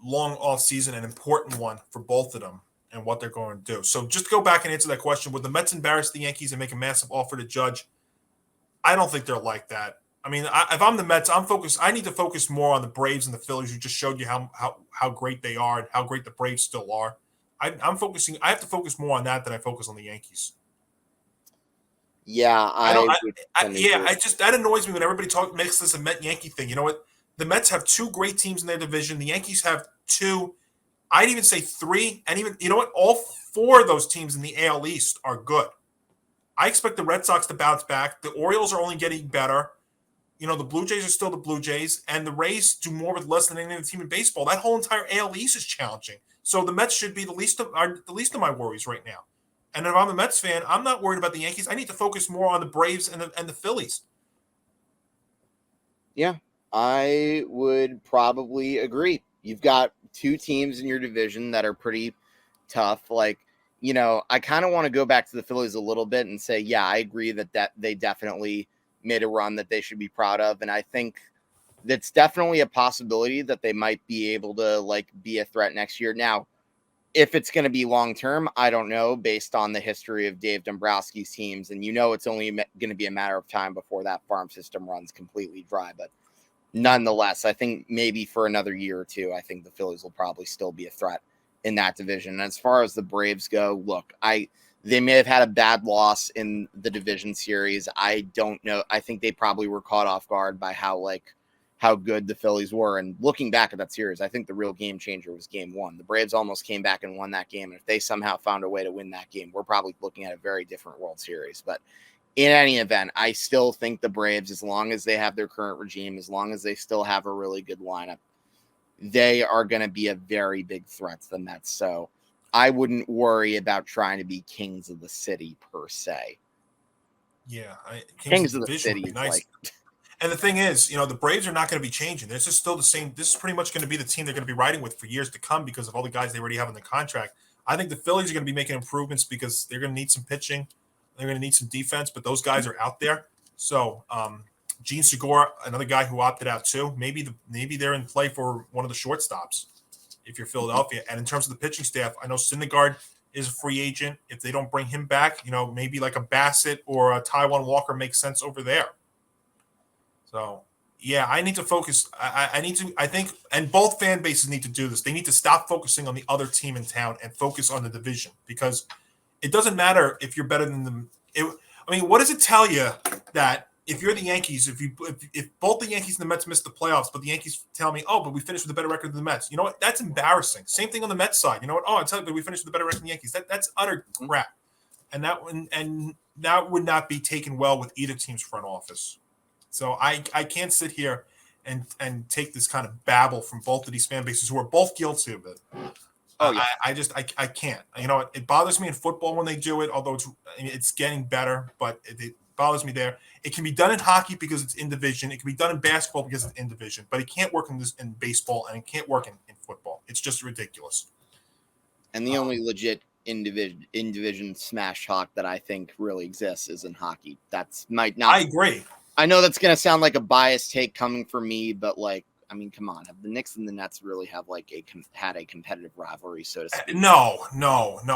offseason, an important one for both of them. And what they're going to do. So just go back and answer that question. Would the Mets embarrass the Yankees and make a massive offer to Judge? I don't think they're like that. I mean, if I'm the Mets, I'm focused. I need to focus more on the Braves and the Phillies, who just showed you how great they are and how great the Braves still are. I'm focusing. I have to focus more on that than I focus on the Yankees. Yeah, that annoys me when everybody makes this a Met Yankee thing. You know what? The Mets have 2 great teams in their division. The Yankees have 2. I'd even say 3, and even, you know what? All 4 of those teams in the AL East are good. I expect the Red Sox to bounce back. The Orioles are only getting better. You know, the Blue Jays are still the Blue Jays, and the Rays do more with less than any other team in baseball. That whole entire AL East is challenging. So the Mets should be the least of my worries right now. And if I'm a Mets fan, I'm not worried about the Yankees. I need to focus more on the Braves and the Phillies. Yeah, I would probably agree. You've got 2 teams in your division that are pretty tough. Like, you know, I kind of want to go back to the Phillies a little bit and say, yeah, I agree that they definitely made a run that they should be proud of. And I think that's definitely a possibility that they might be able to, like, be a threat next year. Now, if it's going to be long-term, I don't know, based on the history of Dave Dombrowski's teams. And, you know, it's only going to be a matter of time before that farm system runs completely dry. But nonetheless, I think maybe for another year or 2, I think the Phillies will probably still be a threat in that division. And as far as the Braves go, look, they may have had a bad loss in the division series. I don't know. I think they probably were caught off guard by how good the Phillies were. And looking back at that series, I think the real game changer was game 1. The Braves almost came back and won that game. And if they somehow found a way to win that game, we're probably looking at a very different World Series. But in any event, I still think the Braves, as long as they have their current regime, as long as they still have a really good lineup, they are going to be a very big threat to the Mets. So I wouldn't worry about trying to be kings of the city per se. Yeah, Kings of the division City would be is nice. like, And the thing is, the Braves are not going to be changing. This is still the same. This is pretty much going to be the team they're going to be riding with for years to come because of all the guys they already have in the contract. I think the Phillies are going to be making improvements because they're going to need some pitching. They're going to need some defense, but those guys are out there. So, Gene Segura, another guy who opted out too. Maybe they're in play for one of the shortstops if you're Philadelphia. And in terms of the pitching staff, I know Syndergaard is a free agent. If they don't bring him back, maybe like a Bassett or a Taiwan Walker makes sense over there. So, yeah, I need to focus. I think, and both fan bases need to do this. They need to stop focusing on the other team in town and focus on the division because it doesn't matter if you're better than them. What does it tell you that if you're the Yankees, if both the Yankees and the Mets miss the playoffs, but the Yankees tell me, oh, but we finished with a better record than the Mets. You know what? That's embarrassing. Same thing on the Mets side. You know what? Oh, I tell you, but we finished with a better record than the Yankees. That's utter crap, and that would not be taken well with either team's front office. So I can't sit here and take this kind of babble from both of these fan bases who are both guilty of it. Oh, yeah. I can't. It bothers me in football when they do it, although it's getting better, but it bothers me there. It can be done in hockey because it's in division. It can be done in basketball because it's in division, but it can't work in baseball and it can't work in football. It's just ridiculous. And the only legit in division smash talk that I think really exists is in hockey. Might not. I agree. I know that's going to sound like a biased take coming from me, but come on. Have the Knicks and the Nets really have had a competitive rivalry, so to speak? No,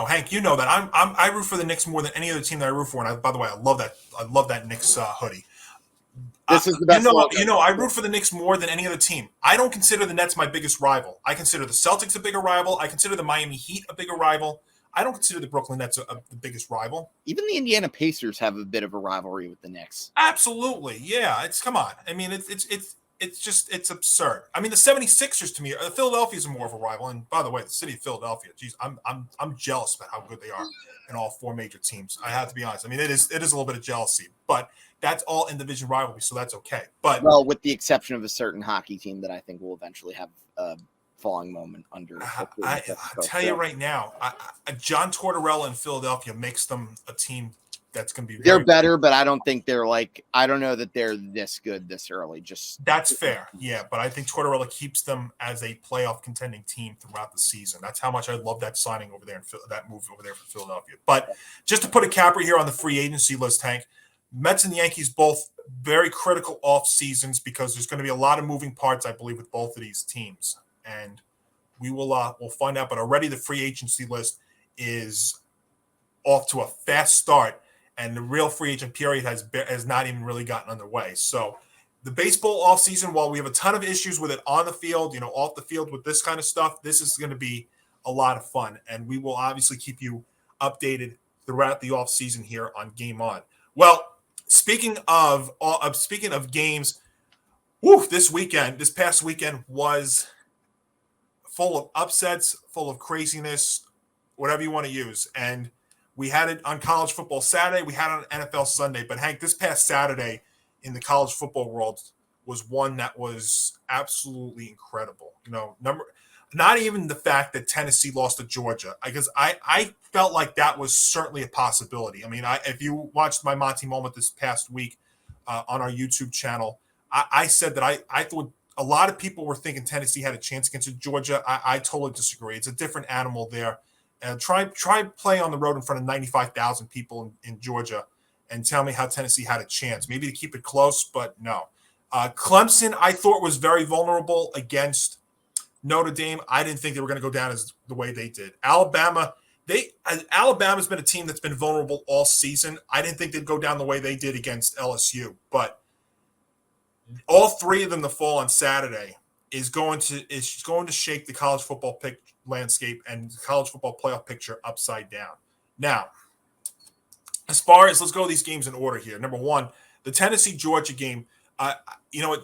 Hank. You know that I root for the Knicks more than any other team that I root for. And by the way, I love that Knicks hoodie. This is the best. I root for the Knicks more than any other team. I don't consider the Nets my biggest rival. I consider the Celtics a bigger rival. I consider the Miami Heat a bigger rival. I don't consider the Brooklyn Nets the biggest rival. Even the Indiana Pacers have a bit of a rivalry with the Knicks. Absolutely. Yeah. Come on. I mean, it's absurd. I mean, the 76ers to me, Philadelphia is more of a rival. And by the way, the city of Philadelphia, geez, I'm jealous about how good they are in all four major teams. I have to be honest. I mean, it is a little bit of jealousy, but that's all in division rivalry, so that's okay. But with the exception of a certain hockey team that I think will eventually have a falling moment under. I tell you right now, John Tortorella in Philadelphia makes them a team that's going to be. They're better, but I don't think they're I don't know that they're this good this early. That's fair, yeah. But I think Tortorella keeps them as a playoff contending team throughout the season. That's how much I love that signing over there and that move over there for Philadelphia. But just to put a capper here on the free agency list, Hank, Mets and the Yankees both very critical off seasons because there's going to be a lot of moving parts, I believe, with both of these teams. And we'll find out. But already the free agency list is off to a fast start, and the real free agent period has not even really gotten underway. So the baseball offseason, while we have a ton of issues with it on the field, off the field with this kind of stuff, this is going to be a lot of fun. And we will obviously keep you updated throughout the offseason here on Game On. Well, speaking of games, this past weekend was full of upsets, full of craziness, whatever you want to use. And we had it on college football Saturday. We had it on NFL Sunday. But, Hank, this past Saturday in the college football world was one that was absolutely incredible. Not even the fact that Tennessee lost to Georgia, because I felt like that was certainly a possibility. I mean, if you watched my Monty moment this past week on our YouTube channel, I said that I thought a lot of people were thinking Tennessee had a chance against Georgia. I totally disagree. It's a different animal there. Try play on the road in front of 95,000 people in Georgia and tell me how Tennessee had a chance. Maybe to keep it close, but no. Clemson, I thought, was very vulnerable against Notre Dame. I didn't think they were going to go down as the way they did. Alabama's been a team that's been vulnerable all season. I didn't think they'd go down the way they did against LSU, but all three of them to fall on Saturday is going to shake the college football landscape and the college football playoff picture upside down. Now, as far as let's go these games in order here. Number one, the Tennessee-Georgia game.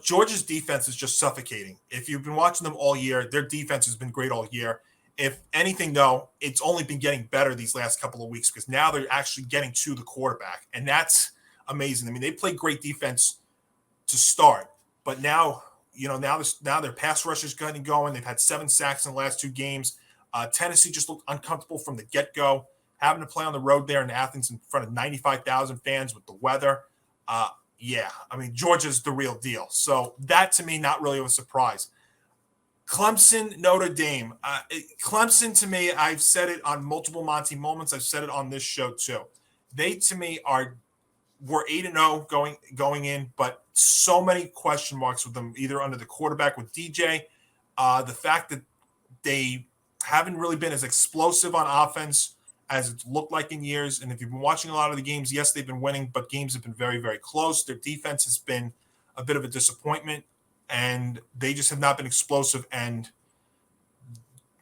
Georgia's defense is just suffocating. If you've been watching them all year, their defense has been great all year. If anything, though, it's only been getting better these last couple of weeks because now they're actually getting to the quarterback, and that's amazing. I mean, they played great defense to start, but now their pass rush is getting going. They've had 7 sacks in the last 2 games. Tennessee just looked uncomfortable from the get-go. having to play on the road there in Athens in front of 95,000 fans with the weather. Yeah, I mean, Georgia's the real deal. So that, to me, not really a surprise. Clemson, Notre Dame. Clemson, to me, I've said it on multiple Monty moments. I've said it on this show, too. They, to me, were 8-0 going in, but so many question marks with them, either under the quarterback with DJ, the fact that they haven't really been as explosive on offense as it's looked like in years. And if you've been watching a lot of the games, yes, they've been winning, but games have been very, very close. Their defense has been a bit of a disappointment, and they just have not been explosive. And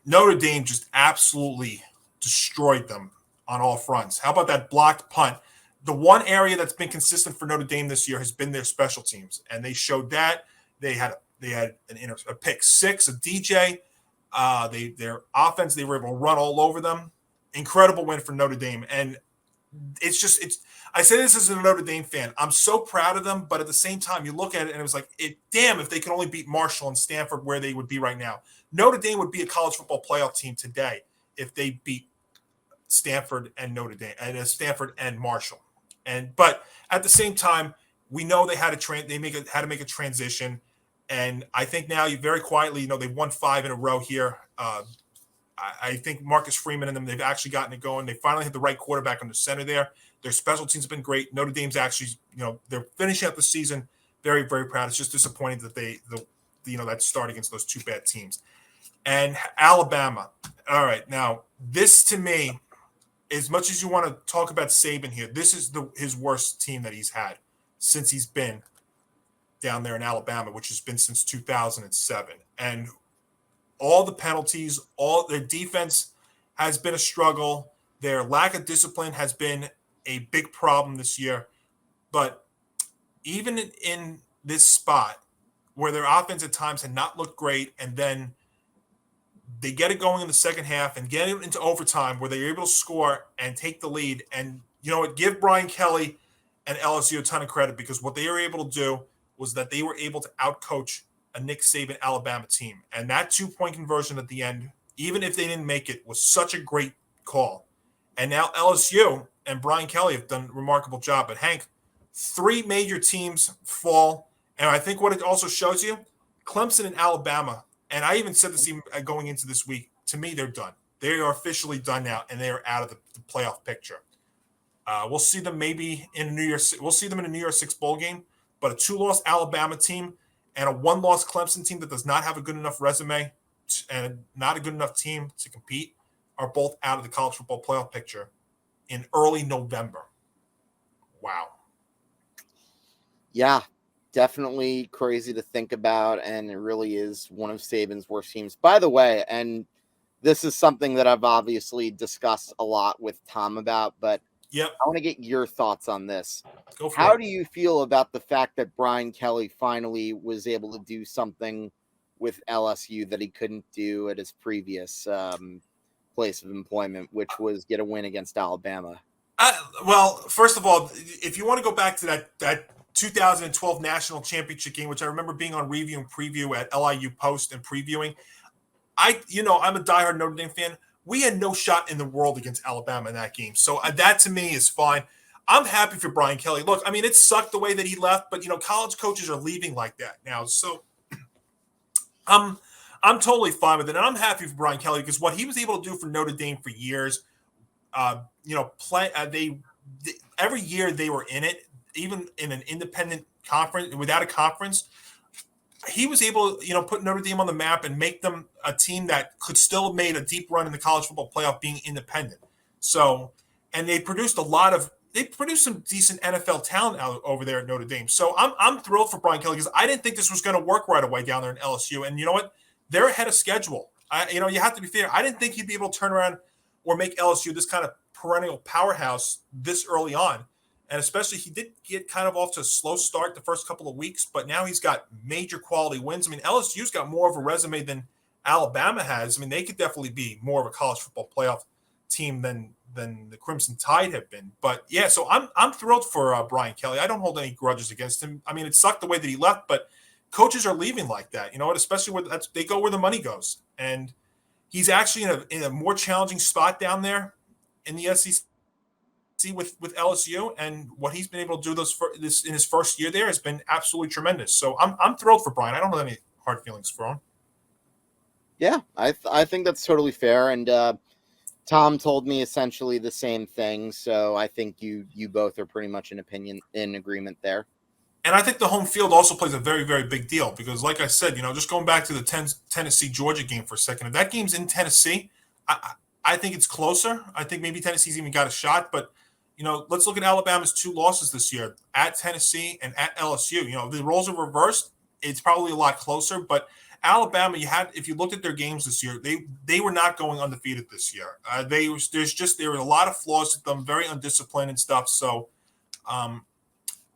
Notre Dame just absolutely destroyed them on all fronts. How about that blocked punt? The one area that's been consistent for Notre Dame this year has been their special teams, and they showed that. They had a pick six, a DJ. Their offense, they were able to run all over them. Incredible win for Notre Dame. And I say this as a Notre Dame fan. I'm so proud of them, but at the same time, you look at it and it was like, damn, if they could only beat Marshall and Stanford where they would be right now. Notre Dame would be a college football playoff team today if they beat Stanford and Notre Dame, and Stanford and Marshall. But at the same time, we know they had to make a transition. And I think now you very quietly, they won 5 in a row here. I think Marcus Freeman and them, they've actually gotten it going. They finally hit the right quarterback on the center there. Their special teams have been great. Notre Dame's actually, they're finishing up the season very, very proud. It's just disappointing that that start against those two bad teams. And Alabama. All right. Now, this to me, as much as you want to talk about Saban here, this is his worst team that he's had since he's been down there in Alabama, which has been since 2007. And all the penalties, all their defense has been a struggle. Their lack of discipline has been a big problem this year. But even in this spot where their offense at times had not looked great, and then they get it going in the second half and get it into overtime where they're able to score and take the lead. And give Brian Kelly and LSU a ton of credit, because what they were able to do was that they were able to outcoach a Nick Saban Alabama team. And that 2-point conversion at the end, even if they didn't make it, was such a great call. And now LSU and Brian Kelly have done a remarkable job. But Hank, 3 major teams fall. And I think what it also shows you, Clemson and Alabama, and I even said this even going into this week, to me, they're done. They are officially done now, and they are out of the playoff picture. We'll see them maybe in a New Year's Six bowl game, but a 2-loss Alabama team and a 1-loss Clemson team that does not have a good enough resume and not a good enough team to compete are both out of the college football playoff picture in early November. Wow. Yeah, definitely crazy to think about, and it really is one of Saban's worst teams. By the way, and this is something that I've obviously discussed a lot with Tom about, but yep, I want to get your thoughts on this. How do you feel about the fact that Brian Kelly finally was able to do something with LSU that he couldn't do at his previous place of employment, which was get a win against Alabama? Well, first of all, if you want to go back to that 2012 national championship game, which I remember being on review and preview at LIU Post and previewing, I'm a diehard Notre Dame fan. We had no shot in the world against Alabama in that game. So that to me is fine. I'm happy for Brian Kelly. Look, I mean, it sucked the way that he left, but college coaches are leaving like that now. So I'm totally fine with it. And I'm happy for Brian Kelly, because what he was able to do for Notre Dame for years, every year they were in it, even in an independent conference, without a conference, he was able to, put Notre Dame on the map and make them a team that could still have made a deep run in the college football playoff being independent. So, and they produced some decent NFL talent out over there at Notre Dame. So I'm thrilled for Brian Kelly, because I didn't think this was going to work right away down there in LSU. And you know what? They're ahead of schedule. You have to be fair. I didn't think he'd be able to turn around or make LSU this kind of perennial powerhouse this early on. And especially, he did get kind of off to a slow start the first couple of weeks, but now he's got major quality wins. I mean, LSU's got more of a resume than Alabama has. I mean, they could definitely be more of a college football playoff team than the Crimson Tide have been. But yeah, so I'm thrilled for Brian Kelly. I don't hold any grudges against him. I mean, it sucked the way that he left, but coaches are leaving like that. You know what? Especially where they go where the money goes, and he's actually in a more challenging spot down there in the SEC with LSU, and what he's been able to do this in his first year there has been absolutely tremendous. So I'm thrilled for Brian. I don't have any hard feelings for him. Yeah, I think that's totally fair. And Tom told me essentially the same thing. So I think you both are pretty much in agreement there. And I think the home field also plays a very, very big deal because, like I said, just going back to the Tennessee-Georgia game for a second, if that game's in Tennessee, I think it's closer. I think maybe Tennessee's even got a shot. But, let's look at Alabama's 2 losses this year, at Tennessee and at LSU. If the roles are reversed, it's probably a lot closer. But Alabama, if you looked at their games this year, they were not going undefeated this year. There were a lot of flaws with them, very undisciplined and stuff. So,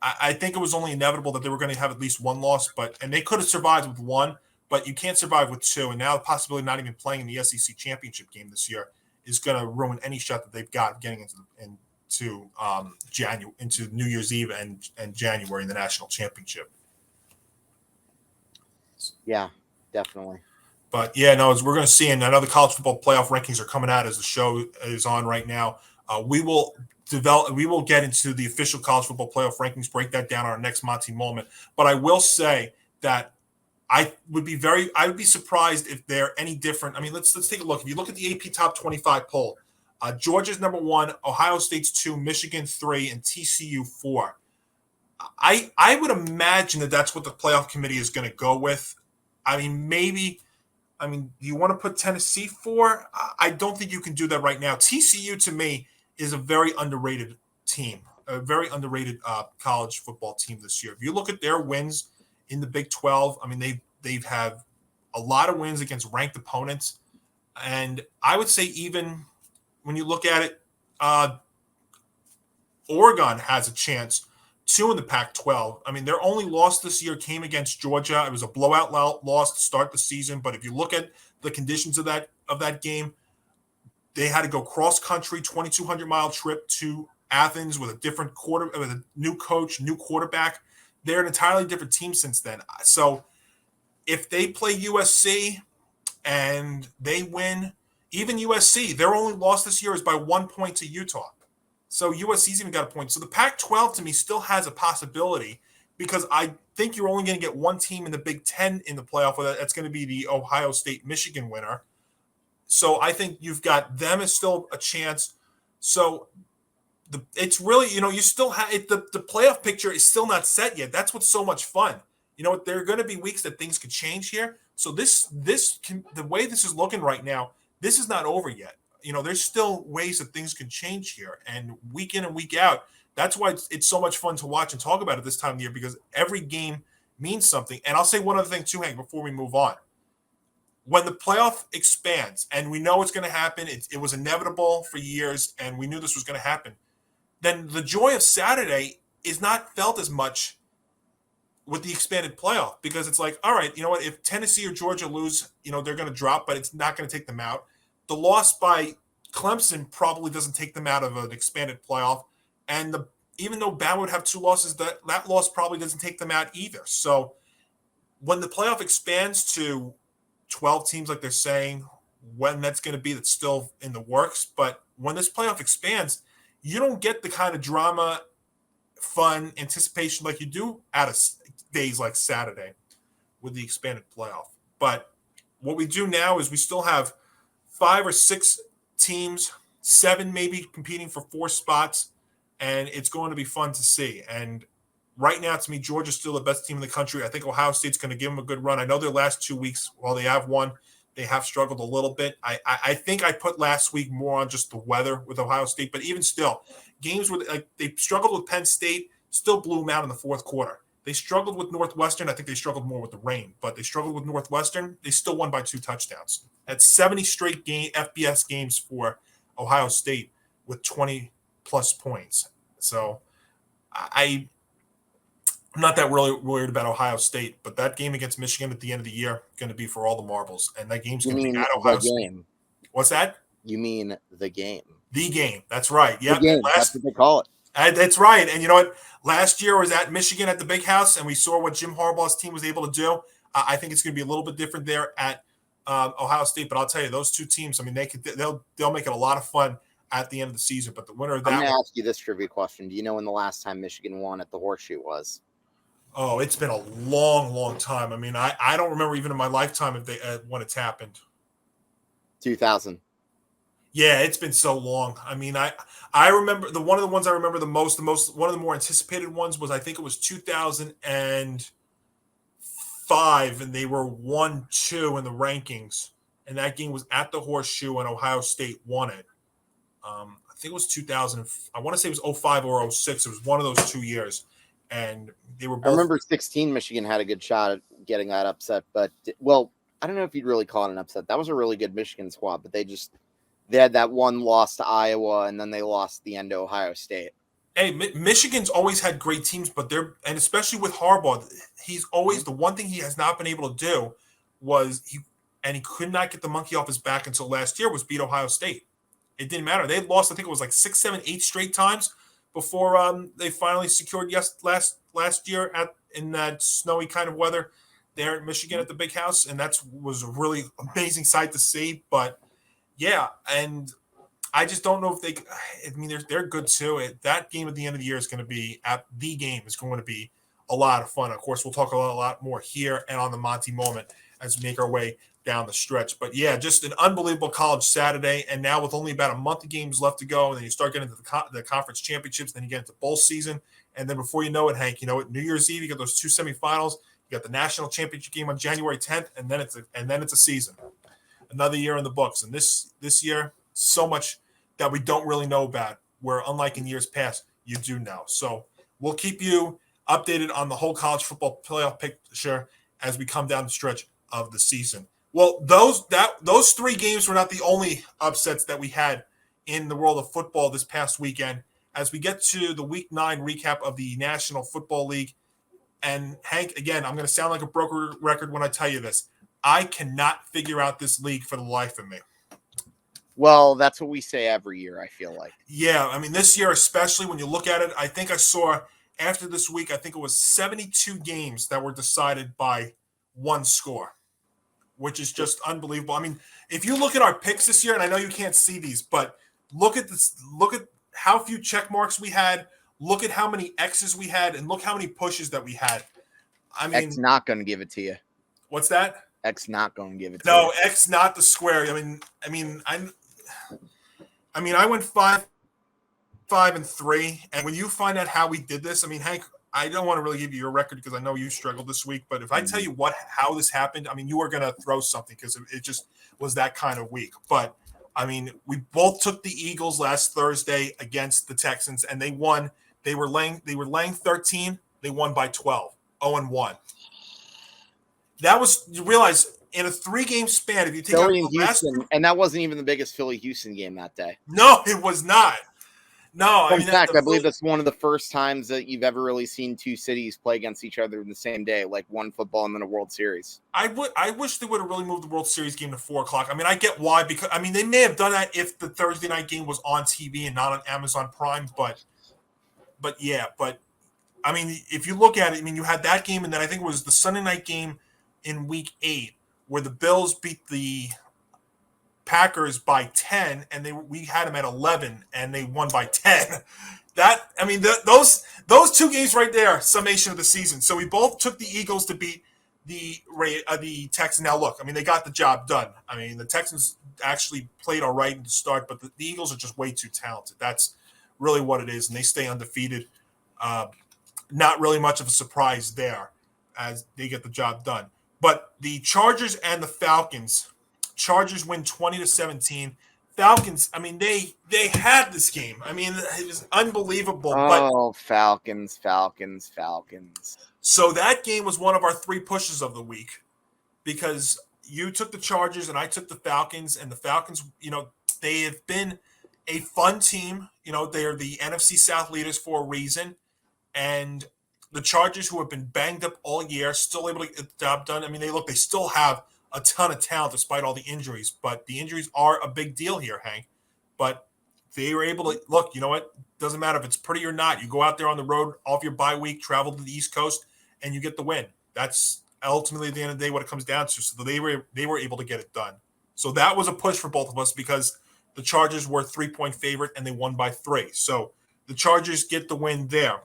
I think it was only inevitable that they were going to have at least one loss, and they could have survived with one, but you can't survive with 2. And now the possibility of not even playing in the SEC championship game this year is going to ruin any shot that they've got getting into New Year's Eve and January in the national championship. Yeah, definitely. But yeah, no, as we're going to see, and I know the college football playoff rankings are coming out as the show is on right now. We will get into the official college football playoff rankings, break that down on our next Monty moment. But I will say that I would be surprised if they're any different. I mean, let's take a look. If you look at the AP Top 25 poll, Georgia's number 1, Ohio State's 2, Michigan 3, and TCU 4. I would imagine that that's what the playoff committee is going to go with. I mean, maybe. I mean, do you want to put Tennessee 4? I don't think you can do that right now. TCU, to me, is a very underrated team, a very underrated college football team this year. If you look at their wins in the Big 12, I mean, they've had a lot of wins against ranked opponents. And I would say even when you look at it, Oregon has a chance, 2 in the Pac-12. I mean, their only loss this year came against Georgia. It was a blowout loss to start the season. But if you look at the conditions of that game, they had to go cross-country, 2,200-mile trip to Athens with with a new coach, new quarterback. They're an entirely different team since then. So if they play USC and they win, even USC, their only loss this year is by 1 point to Utah. So USC's even got a point. So the Pac-12, to me, still has a possibility because I think you're only going to get one team in the Big Ten in the playoff. That's going to be the Ohio State-Michigan winner. So I think you've got them as still a chance. So it's really, you still have the playoff picture is still not set yet. That's what's so much fun. There are going to be weeks that things could change here. So the way this is looking right now, this is not over yet. There's still ways that things can change here, and week in and week out. That's why it's so much fun to watch and talk about it this time of the year because every game means something. And I'll say one other thing too, Hank, before we move on. When the playoff expands, and we know it's going to happen, it was inevitable for years, and we knew this was going to happen, then the joy of Saturday is not felt as much with the expanded playoff because it's like, all right, you know what, if Tennessee or Georgia lose, they're going to drop, but it's not going to take them out. The loss by Clemson probably doesn't take them out of an expanded playoff, and even though Bama would have 2 losses, that loss probably doesn't take them out either. So when the playoff expands to 12 teams, like they're saying, when that's going to be, that's still in the works. But when this playoff expands, you don't get the kind of drama, fun, anticipation like you do out of days like Saturday with the expanded playoff. But what we do now is we still have 5 or 6 teams, 7 maybe, competing for 4 spots, and it's going to be fun to see. And right now, to me, Georgia's still the best team in the country. I think Ohio State's going to give them a good run. I know their last 2 weeks, while they have won, they have struggled a little bit. I think I put last week more on just the weather with Ohio State, but even still, games where they struggled with Penn State, still blew them out in the fourth quarter. They struggled with Northwestern. I think they struggled more with the rain, but they struggled with Northwestern. They still won by 2 touchdowns. That's 70 straight FBS games for Ohio State with 20-plus points. So I'm not that really worried about Ohio State, but that game against Michigan at the end of the year is going to be for all the marbles, and that game's going to be at Ohio State. What's that? You mean the game? The game. That's right. Yeah, that's what they call it. That's right. And you know what? Last year was at Michigan at the Big House, and we saw what Jim Harbaugh's team was able to do. I think it's going to be a little bit different there at Ohio State. But I'll tell you, those 2 teams, I mean, they'll make it a lot of fun. at the end of the season. But the winner of I'm that going to ask you this trivia question. Do you know when the last time Michigan won at the Horseshoe was? Oh, it's been a long, long time. I mean, I don't remember even in my lifetime if they when it's happened. 2000. Yeah, it's been so long. I mean, I remember one of the ones I remember the most one of the more anticipated ones was I think it was 2005, and they were 1-2 in the rankings, and that game was at the Horseshoe, and Ohio State won it. I think it was 2000. I want to say it was 05 or 06. It was one of those 2 years, and they were both. I remember 16 Michigan had a good shot at getting that upset, but well, I don't know if you'd really call it an upset. That was a really good Michigan squad, but they had that one loss to Iowa, and then they lost the end to Ohio State. Hey, Michigan's always had great teams, but and especially with Harbaugh, he's always the one thing he has not been able to do was he could not get the monkey off his back until last year was beat Ohio State. It didn't matter. They had lost, I think it was like 6, 7, 8 straight times before they finally secured last year in that snowy kind of weather there in Michigan at the Big House, and that was a really amazing sight to see. But yeah, and I just don't know if they. I mean, they're good too. That game at the end of the year is going to be a lot of fun. Of course, we'll talk a lot more here and on the Monty Moment as we make our way down the stretch. But yeah, just an unbelievable college Saturday. And now with only about a month of games left to go, and then you start getting into the conference championships, then you get into bowl season, and then before you know it, Hank, New Year's Eve, you got those 2 semifinals. You got the national championship game on January 10th, and then it's a season, another year in the books. And this year, so much that we don't really know about, where unlike in years past, you do know. So we'll keep you updated on the whole college football playoff picture as we come down the stretch of the season. Well, those 3 games were not the only upsets that we had in the world of football this past weekend. As we get to the Week 9 recap of the National Football League, and Hank, again, I'm going to sound like a broken record when I tell you this. I cannot figure out this league for the life of me. Well, that's what we say every year, I feel like. Yeah, I mean, this year especially, when you look at it, I think I saw after this week, I think it was 72 games that were decided by one score, which is just unbelievable. I mean, if you look at our picks this year, and I know you can't see these, but look at how few check marks we had, look at how many X's we had, and look how many pushes that we had. I mean, X not going to give it to you. What's that? X not going to give it to you. No, X not the square. I went 5-3, and when you find out how we did this, I mean, Hank, I don't want to really give you your record because I know you struggled this week, but if I tell you how this happened, I mean, you are going to throw something because it just was that kind of week. But I mean, we both took the Eagles last Thursday against the Texans, and they won. They were laying 13. They won by 12, 0-1. That was, you realize, in a 3-game span, if you take Philly out and the last Houston, and that wasn't even the biggest Philly-Houston game that day. No, it was not. No, In fact, I believe that's one of the first times that you've ever really seen 2 cities play against each other in the same day, like one football and then a World Series. I wish they would have really moved the World Series game to 4:00. I mean, I get why, because I mean they may have done that if the Thursday night game was on TV and not on Amazon Prime, but I mean, if you look at it, I mean, you had that game, and then I think it was the Sunday night game in Week 8 where the Bills beat the Packers by 10, and we had them at 11, and they won by 10. That, I mean, those 2 games right there, summation of the season. So we both took the Eagles to beat the Texans. Now look, I mean, they got the job done. I mean, the Texans actually played all right in the start, but the Eagles are just way too talented. That's really what it is, and they stay undefeated. Not really much of a surprise there as they get the job done. But the Chargers and the Falcons. Chargers win 20-17. Falcons, I mean, they had this game. I mean, it was unbelievable. Oh, but Falcons. So that game was one of our 3 pushes of the week because you took the Chargers and I took the Falcons. And the Falcons, they have been a fun team. They are the NFC South leaders for a reason. And the Chargers, who have been banged up all year, still able to get the job done. I mean, they still have a ton of talent despite all the injuries, but the injuries are a big deal here, Hank. But they were able to look, you know what? Doesn't matter if it's pretty or not. You go out there on the road off your bye week, travel to the East Coast, and you get the win. That's ultimately at the end of the day what it comes down to. So they were able to get it done. So that was a push for both of us because The Chargers were 3-point favorite, and they won by 3. So the Chargers get the win there.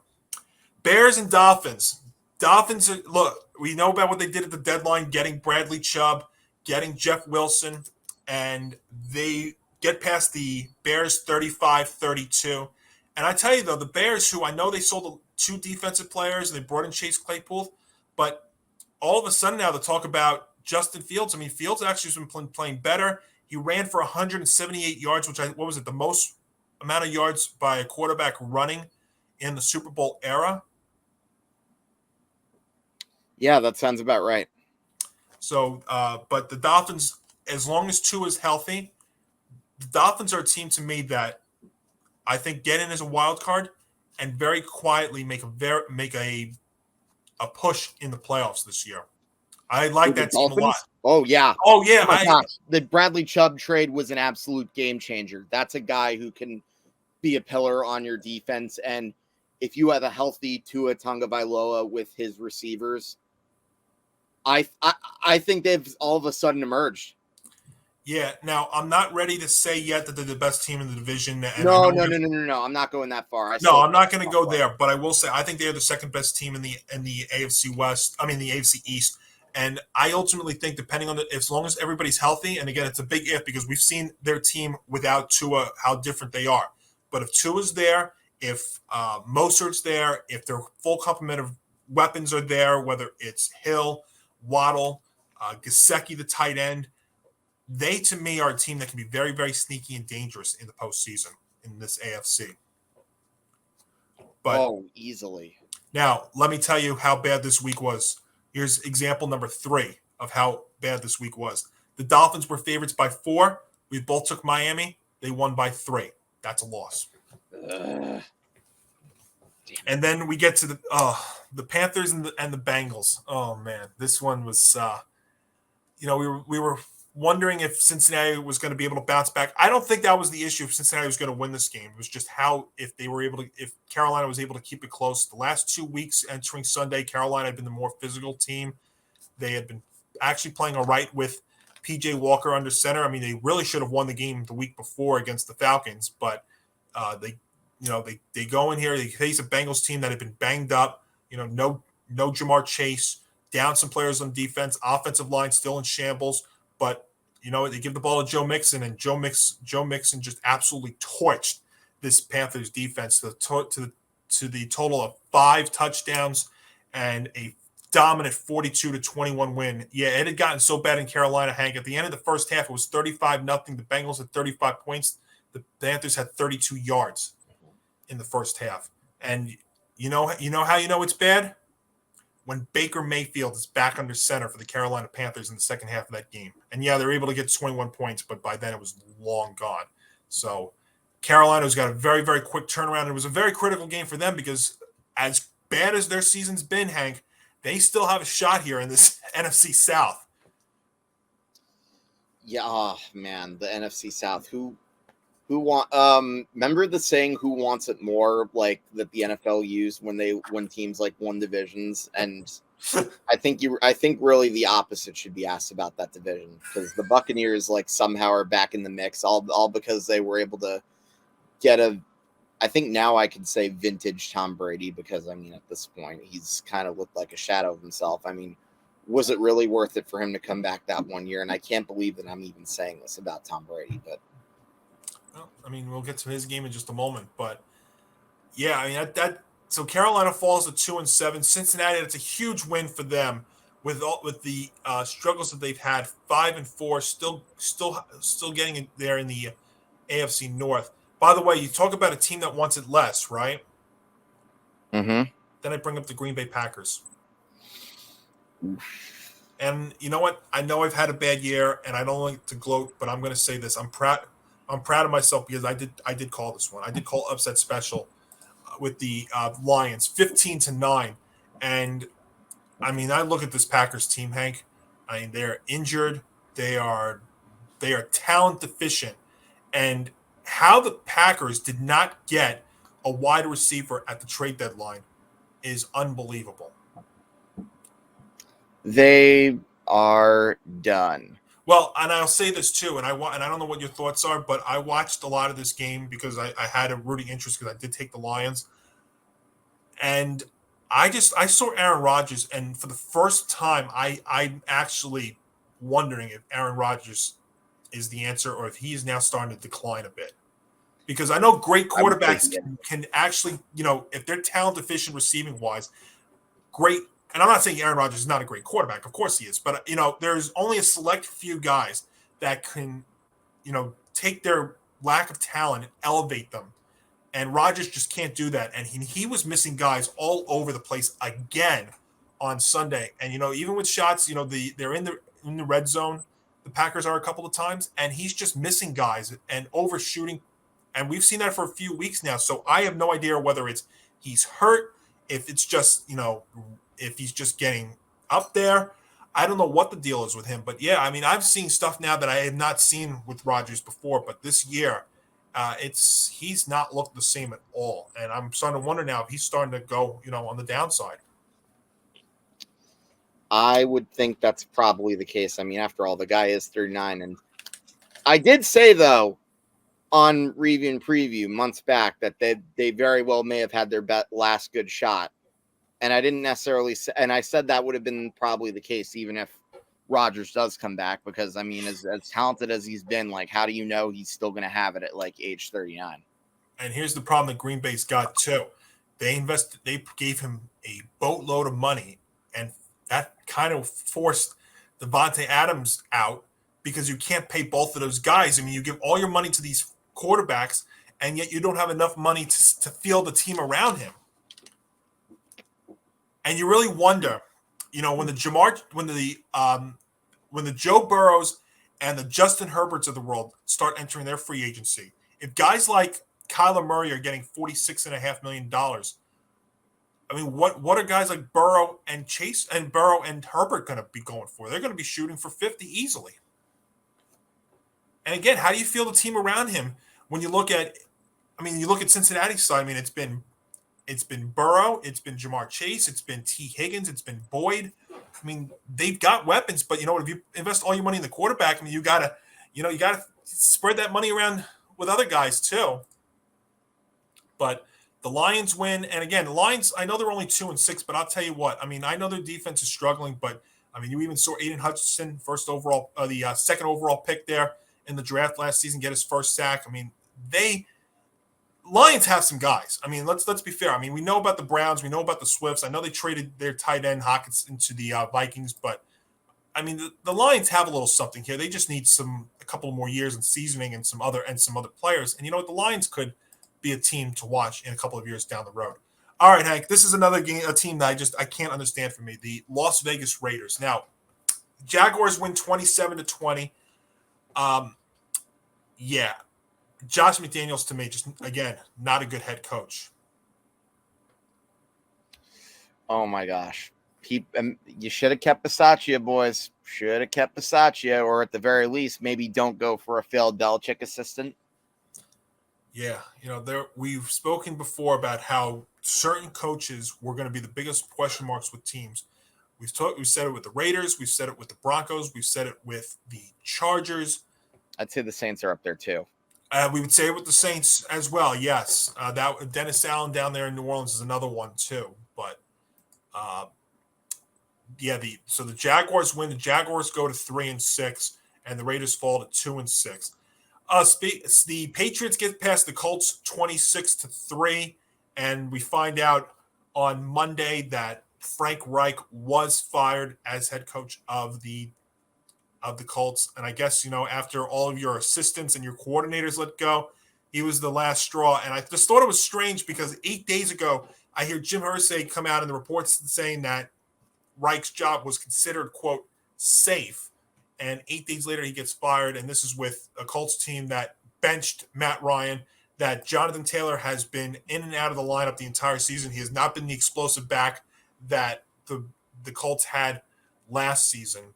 Bears and Dolphins. Dolphins, look, we know about what they did at the deadline, getting Bradley Chubb, getting Jeff Wilson, and they get past the Bears 35-32. And I tell you, though, the Bears, who I know they sold 2 defensive players, and they brought in Chase Claypool, but all of a sudden now they talk about Justin Fields. I mean, Fields actually has been playing better. He ran for 178 yards, which what was it, the most amount of yards by a quarterback running in the Super Bowl era? Yeah, that sounds about right. So, but the Dolphins, as long as Tua is healthy, the Dolphins are a team to me that I think get in as a wild card and very quietly make a push in the playoffs this year. I like that team a lot. Oh yeah. Oh yeah. Oh my gosh. The Bradley Chubb trade was an absolute game changer. That's a guy who can be a pillar on your defense, and if you have a healthy Tua Tagovailoa with his receivers, I think they've all of a sudden emerged. Yeah. Now, I'm not ready to say yet that they're the best team in the division. No. I'm not going that far. I'm not going to go there, but I will say I think they're the second best team in the AFC West. I mean, the AFC East. And I ultimately think, depending on as long as everybody's healthy, and again, it's a big if because we've seen their team without Tua, how different they are. But if Tua's there, if Mostert's there, if their full complement of weapons are there, whether it's Hill, Waddle, Gesicki, the tight end, they, to me, are a team that can be very, very sneaky and dangerous in the postseason in this AFC. But easily. Now, let me tell you how bad this week was. Here's example number 3 of how bad this week was. The Dolphins were favorites by 4. We both took Miami. They won by 3. That's a loss. And then we get to the Panthers and the Bengals. Oh man, this one was. We were wondering if Cincinnati was going to be able to bounce back. I don't think that was the issue if Cincinnati was going to win this game. It was just if Carolina was able to keep it close. The last 2 weeks entering Sunday, Carolina had been the more physical team. They had been actually playing all right with PJ Walker under center. I mean, they really should have won the game the week before against the Falcons, but they go in here. They face a Bengals team that had been banged up. No Jamar Chase, down some players on defense, offensive line still in shambles. But they give the ball to Joe Mixon, and Joe Mixon just absolutely torched this Panthers defense to the total of 5 touchdowns and a dominant 42-21 win. Yeah, it had gotten so bad in Carolina, Hank. At the end of the first half, it was 35-0. The Bengals had 35 points. The Panthers had 32 yards in the first half. And you know how it's bad? When Baker Mayfield is back under center for the Carolina Panthers in the second half of that game. And yeah, they're able to get 21 points, but by then it was long gone. So Carolina's got a very, very quick turnaround. It was a very critical game for them because as bad as their season's been, Hank, they still have a shot here in this NFC South. Yeah, man, the NFC South. Who remember the saying, who wants it more, like that the NFL used when teams like won divisions? And I think really the opposite should be asked about that division, because the Buccaneers somehow are back in the mix, all because they were able to get I think now I can say vintage Tom Brady, because at this point he's kind of looked like a shadow of himself. Was it really worth it for him to come back that one year? And I can't believe that I'm even saying this about Tom Brady, but well, we'll get to his game in just a moment, but yeah, so Carolina falls to 2-7. Cincinnati, that's a huge win for them with the struggles that they've had. 5-4, still getting in there in the AFC North. By the way, you talk about a team that wants it less, right? Mm-hmm. Then I bring up the Green Bay Packers. And you know what? I know I've had a bad year, and I don't like to gloat, but I'm going to say this: I'm proud of myself because I did call this one. I did call upset special with the Lions, 15-9, and I look at this Packers team, Hank. They're injured. They are talent deficient, and how the Packers did not get a wide receiver at the trade deadline is unbelievable. They are done. Well, and I'll say this too, and I don't know what your thoughts are, but I watched a lot of this game because I had a rooting interest because I did take the Lions, and I saw Aaron Rodgers, and for the first time, I'm actually wondering if Aaron Rodgers is the answer or if he's now starting to decline a bit. Because I know great I would say quarterbacks he is. can actually, if they're talent efficient receiving wise, great. And I'm not saying Aaron Rodgers is not a great quarterback. Of course he is. But, there's only a select few guys that can, take their lack of talent and elevate them. And Rodgers just can't do that. And he was missing guys all over the place again on Sunday. And, even with shots, they're in the red zone. The Packers are a couple of times. And he's just missing guys and overshooting. And we've seen that for a few weeks now. So I have no idea whether he's hurt, if it's just, if he's just getting up there. I don't know what the deal is with him. But yeah, I mean, I've seen stuff now that I have not seen with Rodgers before. But this year, he's not looked the same at all. And I'm starting to wonder now if he's starting to go, on the downside. I would think that's probably the case. I mean, after all, the guy is 39. And I did say, though, on review and preview months back that they very well may have had their last good shot. And I didn't necessarily say, and I said that would have been probably the case even if Rodgers does come back, because I mean, as talented as he's been, like, how do you know he's still going to have it at like age 39? And here's the problem that Green Bay's got too. They gave him a boatload of money, and that kind of forced Devontae Adams out because you can't pay both of those guys. I mean, you give all your money to these quarterbacks, and yet you don't have enough money to field the team around him. And you really wonder, when the Joe Burrows and the Justin Herberts of the world start entering their free agency, if guys like Kyler Murray are getting $46.5 million, I mean, what are guys like Burrow and Herbert going to be going for? They're going to be shooting for 50 easily. And again, how do you feel the team around him when you look at Cincinnati's side? I mean, it's been Burrow, it's been Jamar Chase, it's been T. Higgins, it's been Boyd. I mean, they've got weapons, but if you invest all your money in the quarterback, I mean, you gotta spread that money around with other guys too. But the Lions win, and again, the Lions, I know they're only 2-6, but I'll tell you what, I mean, I know their defense is struggling, but I mean, you even saw Aiden Hutchinson, the second overall pick there in the draft last season, get his first sack. I mean, Lions have some guys. I mean, let's be fair. I mean, we know about the Browns. We know about the Swifts. I know they traded their tight end Hawkins into the Vikings, but I mean, the Lions have a little something here. They just need a couple more years in seasoning and some other players. And you know what? The Lions could be a team to watch in a couple of years down the road. All right, Hank, this is another game, a team that I can't understand for me, the Las Vegas Raiders. Now, Jaguars win 27-20. Yeah. Josh McDaniels, to me, just, again, not a good head coach. Oh, my gosh. You should have kept Bisaccia, boys. Should have kept Bisaccia, or at the very least, maybe don't go for a failed Belichick assistant. Yeah, we've spoken before about how certain coaches were going to be the biggest question marks with teams. We've said it with the Raiders. We've said it with the Broncos. We've said it with the Chargers. I'd say the Saints are up there, too. We would say it with the Saints as well, yes. That Dennis Allen down there in New Orleans is another one, too. But, so the Jaguars win. The Jaguars go to 3-6, and the Raiders fall to 2-6. The Patriots get past the Colts 26-3, and we find out on Monday that Frank Reich was fired as head coach of the Colts. And I guess, after all of your assistants and your coordinators let go, he was the last straw. And I just thought it was strange because 8 days ago, I hear Jim Irsay come out in the reports saying that Reich's job was considered, quote, safe. And 8 days later, he gets fired. And this is with a Colts team that benched Matt Ryan, that Jonathan Taylor has been in and out of the lineup the entire season. He has not been the explosive back that the Colts had last season.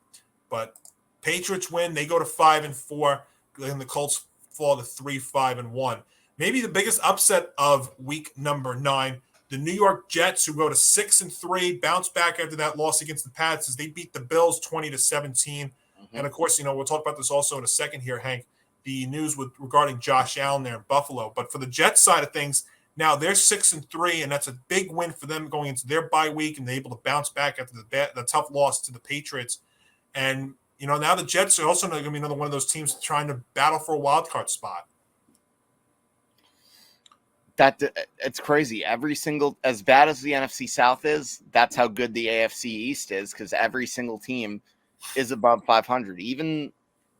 But Patriots win. They go to 5-4. And the Colts fall to 3-5-1. Maybe the biggest upset of week number 9, the New York Jets, who go to 6-3, bounce back after that loss against the Pats as they beat the Bills 20-17. And of course, we'll talk about this also in a second here, Hank, the news regarding Josh Allen there in Buffalo. But for the Jets side of things, now they're 6-3, and that's a big win for them going into their bye week, and they're able to bounce back after the tough loss to the Patriots. And, now the Jets are also going to be another one of those teams trying to battle for a wild card spot. It's crazy. Every single, as bad as the NFC South is, that's how good the AFC East is, because every single team is above 500. Even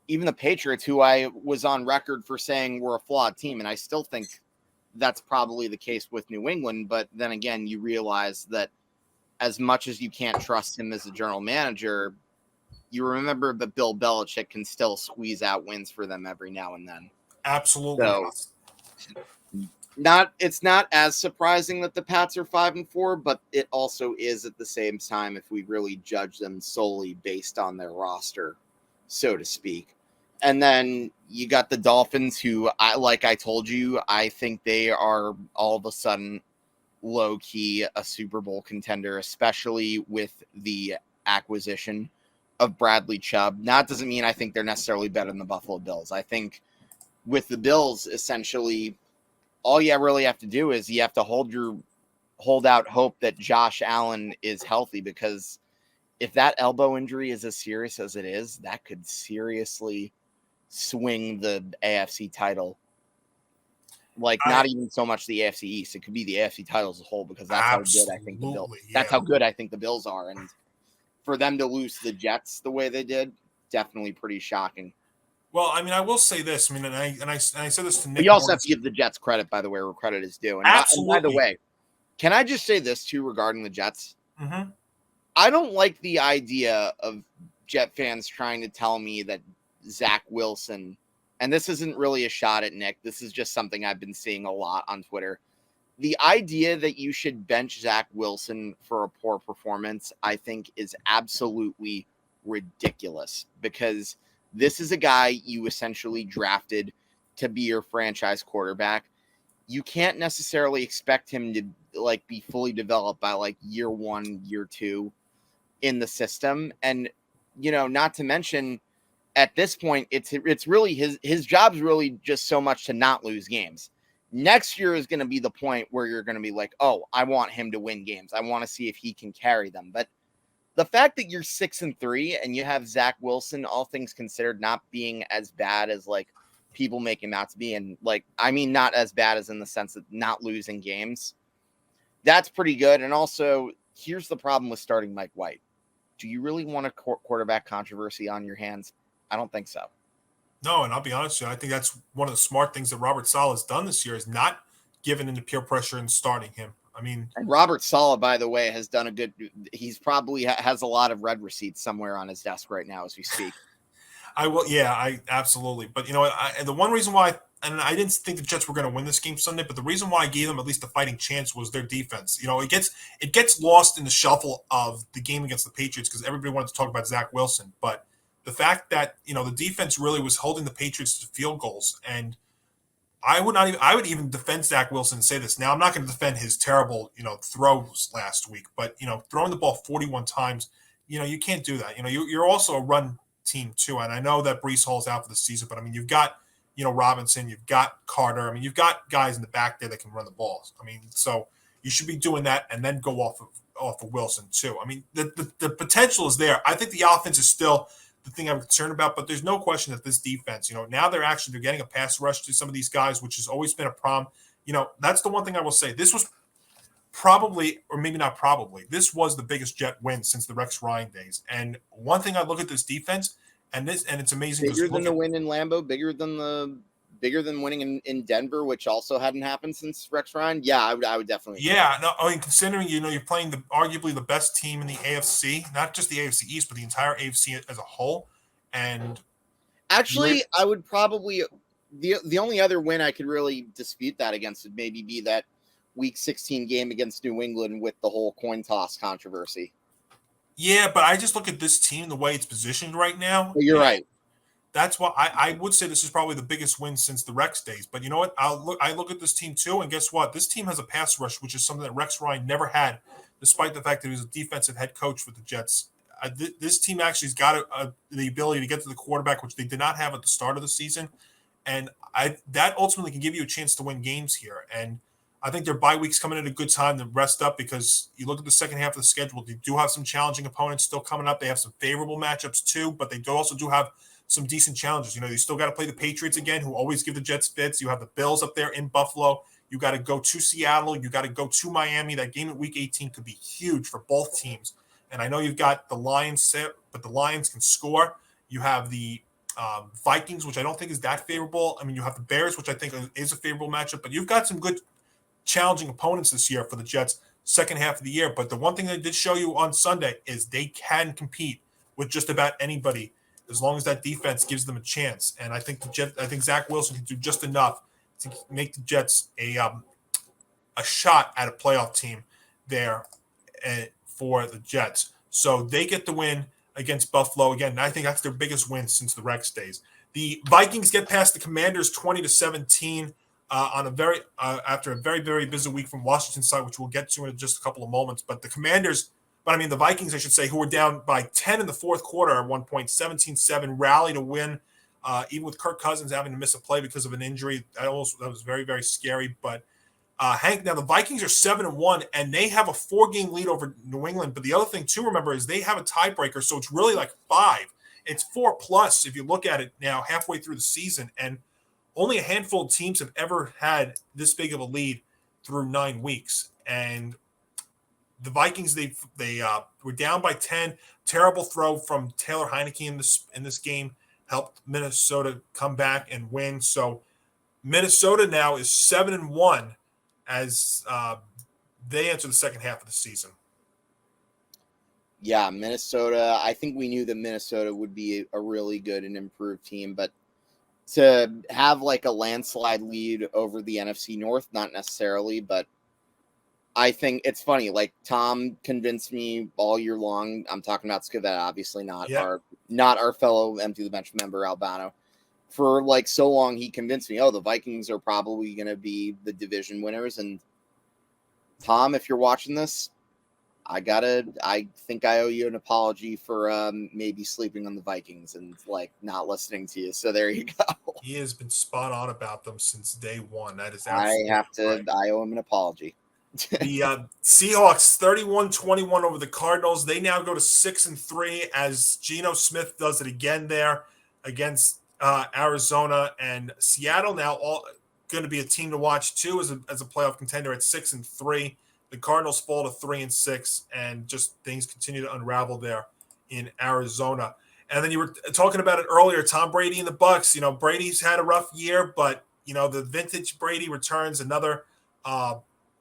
the Patriots, who I was on record for saying were a flawed team, and I still think that's probably the case with New England. But then again, you realize that as much as you can't trust him as a general manager, you remember that Bill Belichick can still squeeze out wins for them every now and then. Absolutely. So, it's not as surprising that the Pats are 5-4, but it also is at the same time if we really judge them solely based on their roster, so to speak. And then you got the Dolphins, who, I told you, I think they are all of a sudden low-key a Super Bowl contender, especially with the acquisition of Bradley Chubb. Now, it doesn't mean I think they're necessarily better than the Buffalo Bills. I think with the Bills, essentially, all you really have to do is you have to hold out hope that Josh Allen is healthy, because if that elbow injury is as serious as it is, that could seriously swing the AFC title. Not even so much the AFC East. It could be the AFC title as a whole, because that's how good I think the Bills. Yeah. That's how good I think the Bills are, and for them to lose the Jets the way they did, definitely pretty shocking. Well, I will say this. and I said this to Nick. But you also have to give the Jets credit, by the way, where credit is due. And absolutely. And by the way, can I just say this too regarding the Jets? Mm-hmm. I don't like the idea of Jet fans trying to tell me that Zach Wilson, and this isn't really a shot at Nick, this is just something I've been seeing a lot on Twitter. The idea that you should bench Zach Wilson for a poor performance, I think, is absolutely ridiculous, because this is a guy you essentially drafted to be your franchise quarterback. You can't necessarily expect him to be fully developed by year 1, year 2 in the system. And, not to mention at this point, it's really his job's really just so much to not lose games. Next year is going to be the point where you're going to be like, oh, I want him to win games. I want to see if he can carry them. But the fact that you're 6-3 and you have Zach Wilson, all things considered, not being as bad as people make him out to be, and not as bad as in the sense of not losing games, that's pretty good. And also, here's the problem with starting Mike White. Do you really want a quarterback controversy on your hands? I don't think so. No, and I'll be honest with you, I think that's one of the smart things that Robert Saleh has done this year, is not giving into peer pressure and starting him. And Robert Saleh, by the way, has done a good. He's probably has a lot of red receipts somewhere on his desk right now as we speak. I absolutely. But the one reason why, and I didn't think the Jets were going to win this game Sunday, but the reason why I gave them at least a fighting chance was their defense. It gets lost in the shuffle of the game against the Patriots because everybody wanted to talk about Zach Wilson, but the fact that the defense really was holding the Patriots to field goals, and I would even defend Zach Wilson and say this. Now, I'm not going to defend his terrible, throws last week, but, throwing the ball 41 times, you can't do that. You're also a run team too. And I know that Breece Hall's out for the season, but you've got, Robinson, you've got Carter. You've got guys in the back there that can run the balls. So you should be doing that and then go off of Wilson too. The potential is there. I think the offense is still the thing I'm concerned about, but there's no question that this defense, now they're getting a pass rush to some of these guys, which has always been a problem. That's the one thing I will say. This was probably, or maybe not probably, this was the biggest Jet win since the Rex Ryan days. And one thing I look at this defense, and it's amazing. Bigger than the win in Lambeau, bigger than winning in Denver, which also hadn't happened since Rex Ryan. Yeah, I would definitely. Yeah, no, considering you're playing arguably the best team in the AFC, not just the AFC East, but the entire AFC as a whole. And actually, I would probably the only other win I could really dispute that against would maybe be that Week 16 game against New England with the whole coin toss controversy. Yeah, but I just look at this team the way it's positioned right now. Well, you're right. That's why I would say this is probably the biggest win since the Rex days. But you know what? I look at this team too, and guess what? This team has a pass rush, which is something that Rex Ryan never had, despite the fact that he was a defensive head coach with the Jets. this team actually has got the ability to get to the quarterback, which they did not have at the start of the season. And that ultimately can give you a chance to win games here. And I think their bye week's coming at a good time to rest up, because you look at the second half of the schedule, they do have some challenging opponents still coming up. They have some favorable matchups too, but they also do have some decent challenges. You still got to play the Patriots again, who always give the Jets fits. You have the Bills up there in Buffalo. You got to go to Seattle. You got to go to Miami. That game at Week 18 could be huge for both teams. And I know you've got the Lions set, but the Lions can score. You have the Vikings, which I don't think is that favorable. I mean, you have the Bears, which I think is a favorable matchup, but you've got some good challenging opponents this year for the Jets second half of the year. But the one thing they did show you on Sunday is they can compete with just about anybody as long as that defense gives them a chance. And I think Zach Wilson can do just enough to make the Jets a shot at a playoff team there for the Jets. So they get the win against Buffalo. Again, I think that's their biggest win since the Rex days. The Vikings get past the Commanders 20-17 on after a very, very busy week from Washington side, which we'll get to in just a couple of moments. But the Vikings, I should say, who were down by 10 in the fourth quarter at one point, 17-7, rally to win, even with Kirk Cousins having to miss a play because of an injury. That was very, very scary. But Hank, now the Vikings are 7-1, and they have a 4-game lead over New England. But the other thing to remember is they have a tiebreaker, so it's really like 5. It's 4+ if you look at it now halfway through the season, and only a handful of teams have ever had this big of a lead through 9 weeks. And the Vikings, they were down by 10. Terrible throw from Taylor Heineke in this game helped Minnesota come back and win. So Minnesota now is 7-1 as they enter the second half of the season. Yeah, Minnesota. I think we knew that Minnesota would be a really good and improved team, but to have like a landslide lead over the NFC North, not necessarily, but I think it's funny. Like Tom convinced me all year long. I'm talking about Scavetta, obviously not our fellow Empty the Bench member Albano. For like so long, he convinced me, the Vikings are probably going to be the division winners. And Tom, if you're watching this, I think I owe you an apology for maybe sleeping on the Vikings and like not listening to you. So there you go. He has been spot on about them since day one. That is I owe him an apology. The Seahawks 31-21 over the Cardinals. They now go to 6-3 as Geno Smith does it again there against Arizona, and Seattle now all going to be a team to watch too as a playoff contender at 6-3. The Cardinals fall to 3-6, and just things continue to unravel there in Arizona. And then you were talking about it earlier, Tom Brady and the Bucs. Brady's had a rough year, but the vintage Brady returns, another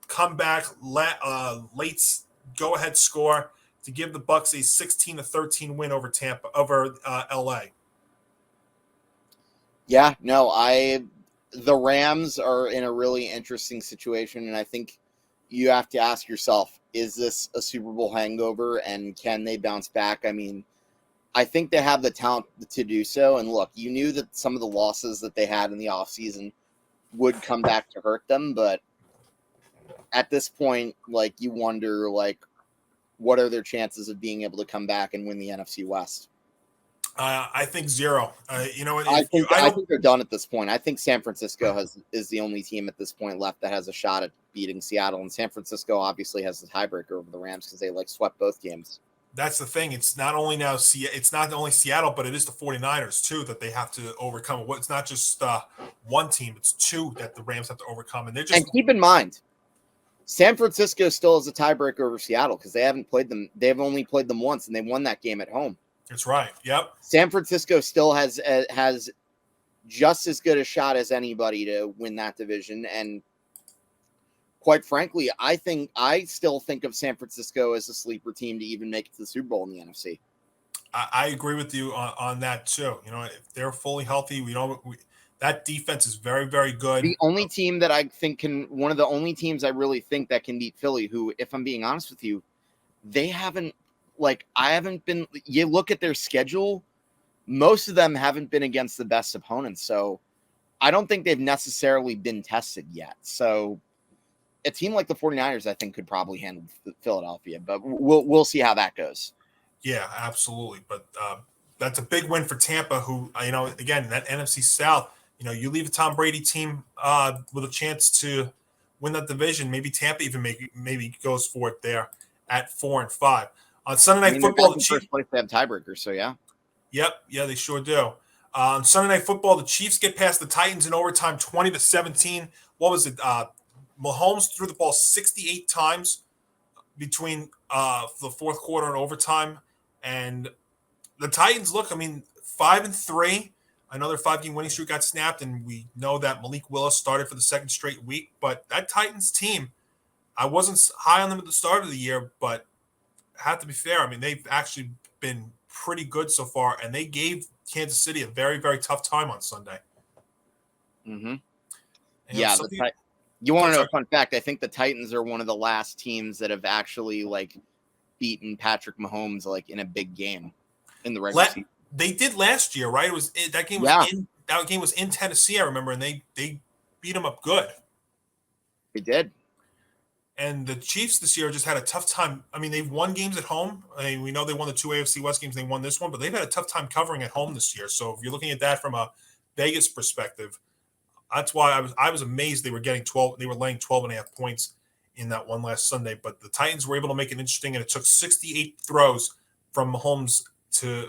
comeback, late go-ahead score to give the Bucs a 16-13 win over LA. Yeah, no, the Rams are in a really interesting situation, and I think you have to ask yourself, is this a Super Bowl hangover, and can they bounce back? I mean, I think they have the talent to do so. And look, you knew that some of the losses that they had in the offseason would come back to hurt them, but at this point, like, you wonder, like, what are their chances of being able to come back and win the NFC West? I think 0. I think they're done at this point. I think San Francisco is the only team at this point left that has a shot at beating Seattle, and San Francisco obviously has the tiebreaker over the Rams because they swept both games. That's the thing. It's not only Seattle, but it is the 49ers too that they have to overcome. It's not just one team; it's 2 that the Rams have to overcome, and keep in mind, San Francisco still has a tiebreaker over Seattle because they haven't played them. They've only played them once, and they won that game at home. That's right. Yep. San Francisco still has just as good a shot as anybody to win that division, and quite frankly, I still think of San Francisco as a sleeper team to even make it to the Super Bowl in the NFC. I agree with you on that too. If they're fully healthy, that defense is very, very good. The only team that I think one of the only teams I really think that can beat Philly, who, if I'm being honest with you, they haven't. You look at their schedule, most of them haven't been against the best opponents. So I don't think they've necessarily been tested yet. So a team like the 49ers, I think, could probably handle Philadelphia, but we'll see how that goes. Yeah, absolutely. But that's a big win for Tampa, who, again, that NFC South, you leave a Tom Brady team with a chance to win that division. Maybe Tampa even maybe goes for it there at 4-5. On Sunday I Night mean, they're Football, back the in Chiefs. first place. They have tiebreakers, so yeah. Yep, yeah, they sure do. On Sunday Night Football, the Chiefs get past the Titans in overtime, 20-17. What was it? Mahomes threw the ball 68 times between the fourth quarter and overtime, and the Titans look. I mean, 5-3. I know their 5-game winning streak got snapped, and we know that Malik Willis started for the second straight week. But that Titans team, I wasn't high on them at the start of the year, but I have to be fair. I mean, they've actually been pretty good so far, and they gave Kansas City a very, very tough time on Sunday. Mm-hmm. And, Yeah, you want to know a fun fact? I think the Titans are one of the last teams that have actually beaten Patrick Mahomes in a big game in the regular season. They did last year, right? That game was in Tennessee, I remember, and they beat them up good. They did. And the Chiefs this year just had a tough time. I mean, they've won games at home. I mean, we know they won the 2 AFC West games. They won this one, but they've had a tough time covering at home this year. So if you're looking at that from a Vegas perspective, that's why I was amazed they were getting 12. They were laying 12.5 points in that one last Sunday. But the Titans were able to make it interesting, and it took 68 throws from Mahomes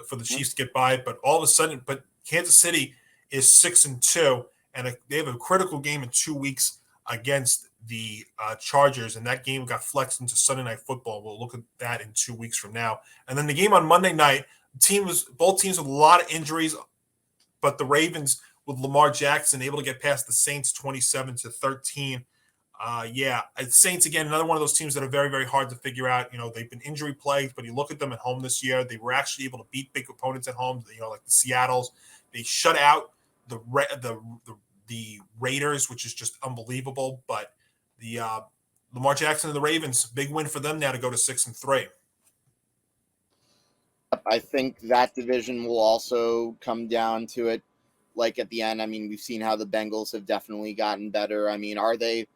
for the Chiefs to get by. But all of a sudden, Kansas City is 6-2, and they have a critical game in 2 weeks against the Chargers, and that game got flexed into Sunday Night Football. We'll look at that in 2 weeks from now. And then the game on Monday night, both teams with a lot of injuries, but the Ravens with Lamar Jackson able to get past the Saints 27-13. Saints, again, another one of those teams that are very, very hard to figure out. They've been injury plagued, but you look at them at home this year, they were actually able to beat big opponents at home, like the Seattles. They shut out the Raiders, which is just unbelievable. But the Lamar Jackson and the Ravens, big win for them now to go to 6-3. I think that division will also come down to it. At the end, I mean, we've seen how the Bengals have definitely gotten better. I mean, are they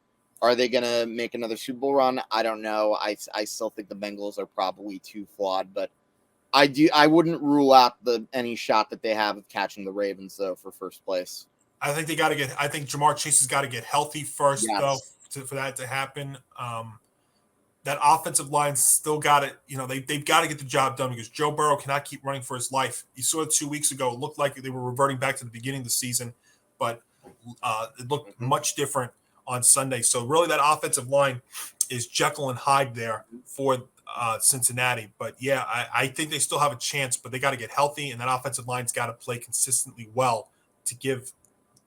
going to make another Super Bowl run? I don't know. I still think the Bengals are probably too flawed, but I wouldn't rule out any shot that they have of catching the Ravens though for first place. I think I think Jamar Chase has got to get healthy first, though, for that to happen. That offensive line still got it. They've got to get the job done because Joe Burrow cannot keep running for his life. You saw it 2 weeks ago. It looked like they were reverting back to the beginning of the season, but it looked much different on Sunday. So really that offensive line is Jekyll and Hyde there for Cincinnati. But, yeah, I think they still have a chance, but they got to get healthy, and that offensive line's got to play consistently well to give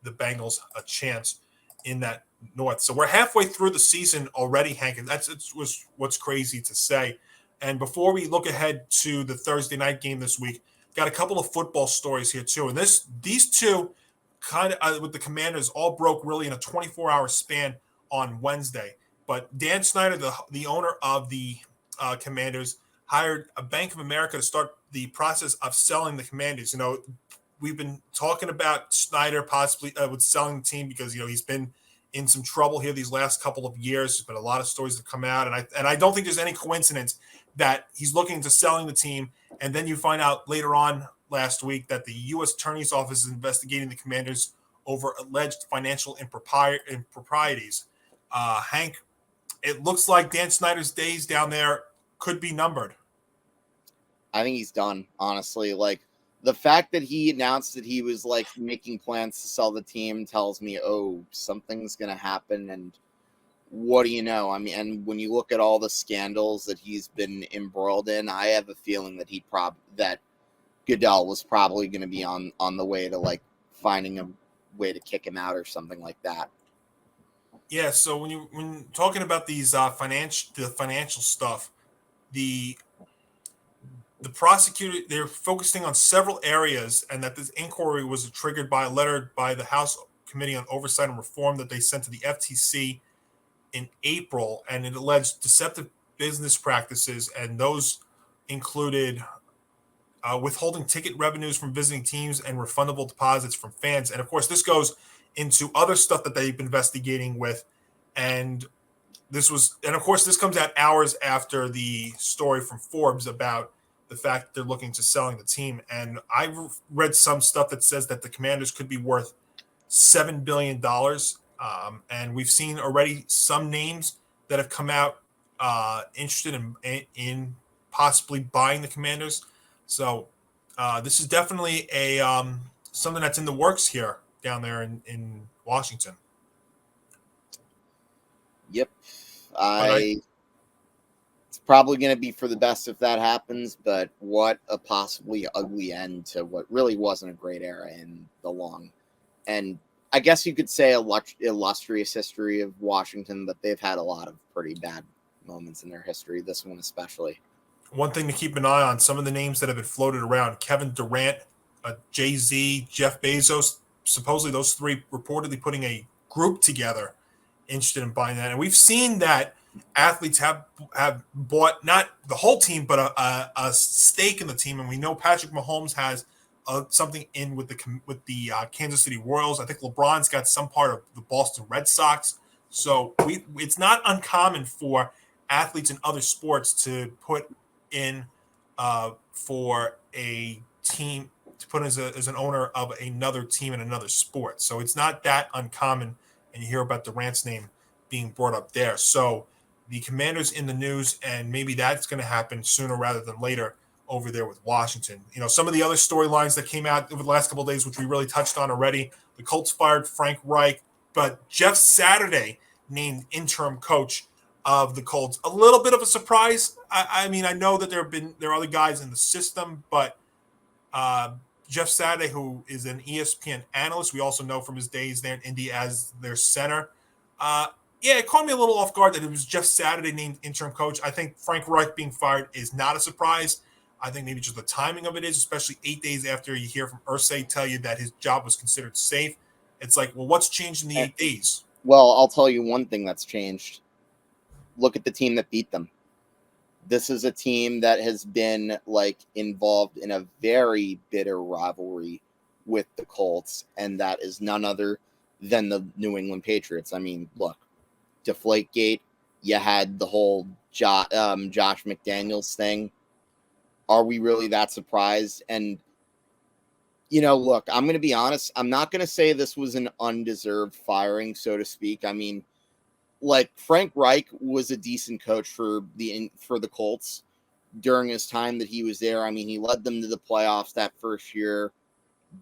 the Bengals a chance in that North. So we're halfway through the season already, Hank, and was what's crazy to say. And before we look ahead to the Thursday night game this week, got a couple of football stories here too. And these two kind of with the Commanders all broke really in a 24-hour span on Wednesday. But Dan Snyder, the owner of the Commanders, hired a Bank of America to start the process of selling the Commanders. We've been talking about Snyder possibly with selling the team because he's been in some trouble here these last couple of years. There's been a lot of stories that come out, and I don't think there's any coincidence that he's looking into selling the team. And then you find out later on last week that the U.S. Attorney's Office is investigating the Commanders over alleged financial improprieties. Hank, it looks like Dan Snyder's days down there could be numbered. I think he's done, honestly. The fact that he announced that he was making plans to sell the team tells me, something's going to happen. And what do you know? I mean, and when you look at all the scandals that he's been embroiled in, I have a feeling that that Goodell was probably going to be on the way to finding a way to kick him out or something like that. Yeah. So when talking about these financial stuff, the prosecutor, they're focusing on several areas, and that this inquiry was triggered by a letter by the House Committee on Oversight and Reform that they sent to the FTC in April, and it alleged deceptive business practices, and those included withholding ticket revenues from visiting teams and refundable deposits from fans. And, of course, this goes into other stuff that they've been investigating with, and of course, this comes out hours after the story from Forbes about the fact that they're looking to selling the team. And I've read some stuff that says that the Commanders could be worth $7 billion. And we've seen already some names that have come out interested in possibly buying the Commanders. So this is definitely a something that's in the works here down there in Washington. Yep. It's probably going to be for the best if that happens, but what a possibly ugly end to what really wasn't a great era in the long. And I guess you could say illustrious history of Washington, but they've had a lot of pretty bad moments in their history, this one especially. One thing to keep an eye on, some of the names that have been floated around, Kevin Durant, Jay-Z, Jeff Bezos, supposedly those three reportedly putting a group together interested in buying that. And we've seen that athletes have bought not the whole team, but a stake in the team. And we know Patrick Mahomes has something in with the Kansas City Royals. I think LeBron's got some part of the Boston Red Sox. So it's not uncommon for athletes in other sports to put in for a team, to put as an owner of another team in another sport. So it's not that uncommon, and you hear about Durant's name being brought up there. So the Commanders in the news, and maybe that's going to happen sooner rather than later over there with Washington. You know, some of the other storylines that came out over the last couple of days, which we really touched on already, the Colts fired Frank Reich, but Jeff Saturday named interim coach of the Colts. A little bit of a surprise. I mean, I know that there are other guys in the system, but Jeff Saturday, who is an ESPN analyst, we also know from his days there in Indy as their center. It caught me a little off guard that it was Jeff Saturday named interim coach. I think Frank Reich being fired is not a surprise. I think maybe just the timing of it is, especially 8 days after you hear from Irsay tell you that his job was considered safe. It's like, well, what's changed in the 8 days? Well, I'll tell you one thing that's changed. Look at the team that beat them. This is a team that has been involved in a very bitter rivalry with the Colts, and that is none other than the New England Patriots. I mean, look, Deflategate, you had the whole Josh McDaniels thing. Are we really that surprised? And, look, I'm going to be honest. I'm not going to say this was an undeserved firing, so to speak. I mean, Frank Reich was a decent coach for the Colts during his time that he was there. I mean, he led them to the playoffs that first year.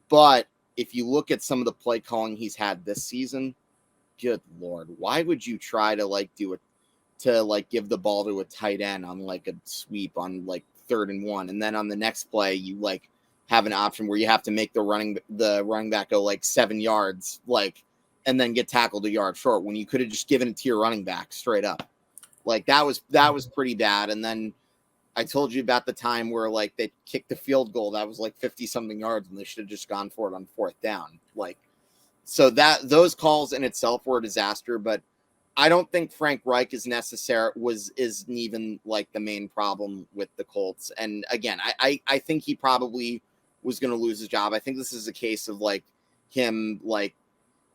But if you look at some of the play calling he's had this season, good Lord, why would you try to give the ball to a tight end on a sweep on 3rd and 1, and then on the next play you have an option where you have to make the running back go 7 yards and then get tackled a yard short when you could have just given it to your running back straight up. That was pretty bad. And then I told you about the time where they kicked the field goal that was 50 something yards and they should have just gone for it on 4th down. So that those calls in itself were a disaster, but I don't think Frank Reich isn't even the main problem with the Colts. And again, I think he probably was going to lose his job. I think this is a case of him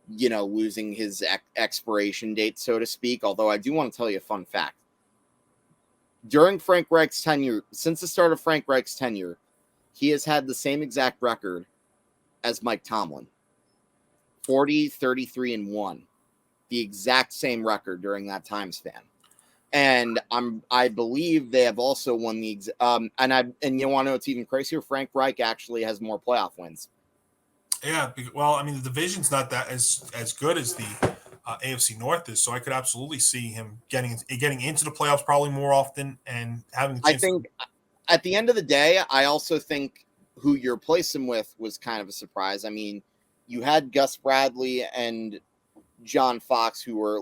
losing his expiration date, so to speak. Although I do want to tell you a fun fact. During Frank Reich's tenure, since the start of Frank Reich's tenure, he has had the same exact record as Mike Tomlin. 40, 33, and 1. The exact same record during that time span. And I believe they have also won the and you want to know what's even crazier? Frank Reich actually has more playoff wins. Yeah, well, I mean, the division's not that as good as the AFC North is, so I could absolutely see him getting into the playoffs probably more often and having. I think at the end of the day, I also think who you replace him with was kind of a surprise. I mean, you had Gus Bradley and John Fox who were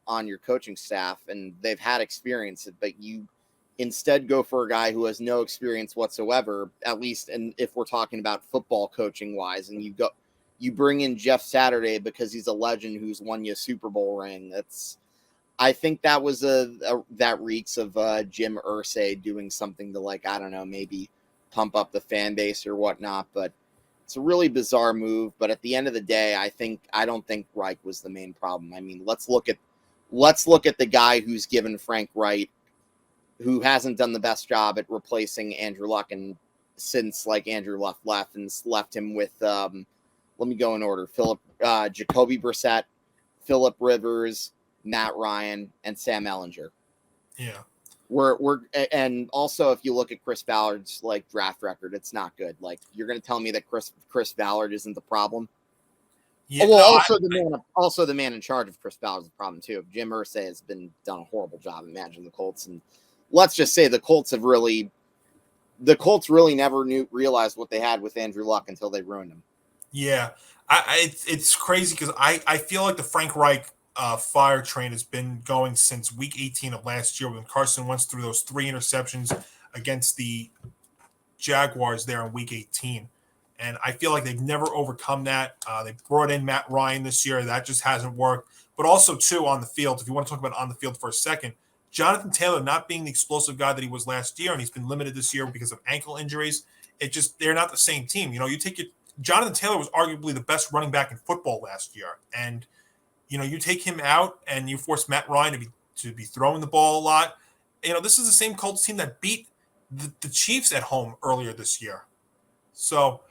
on your coaching staff, and they've had experience, but you instead go for a guy who has no experience whatsoever, at least and if we're talking about football coaching wise, and you bring in Jeff Saturday because he's a legend who's won you a Super Bowl ring. I think that was that reeks of Jim Irsay doing something to I don't know, maybe pump up the fan base or whatnot, but it's a really bizarre move. But at the end of the day, I don't think Reich was the main problem. I mean, let's look at the guy who's given Frank Reich who hasn't done the best job at replacing Andrew Luck and since like Andrew Luck left and left him with let me go in order. Jacoby Brissett, Phillip Rivers, Matt Ryan, and Sam Ellinger. Yeah. We're and also if you look at Chris Ballard's like draft record, it's not good. Like you're going to tell me that Chris Ballard isn't the problem? Yeah. Well, also the man in charge of Chris Ballard is the problem too. Jim Irsay has done a horrible job of managing the Colts, and let's just say the Colts really never realized what they had with Andrew Luck until they ruined him. Yeah, it's crazy because I feel like the Frank Reich fire train has been going since week 18 of last year when Carson Wentz threw those 3 interceptions against the Jaguars there in week 18. And I feel like they've never overcome that. They brought in Matt Ryan this year. That just hasn't worked. But also, too, on the field, if you want to talk about on the field for a second, Jonathan Taylor not being the explosive guy that he was last year, and he's been limited this year because of ankle injuries. They're not the same team. Jonathan Taylor was arguably the best running back in football last year. And, you take him out and you force Matt Ryan to be throwing the ball a lot. This is the same Colts team that beat the Chiefs at home earlier this year. So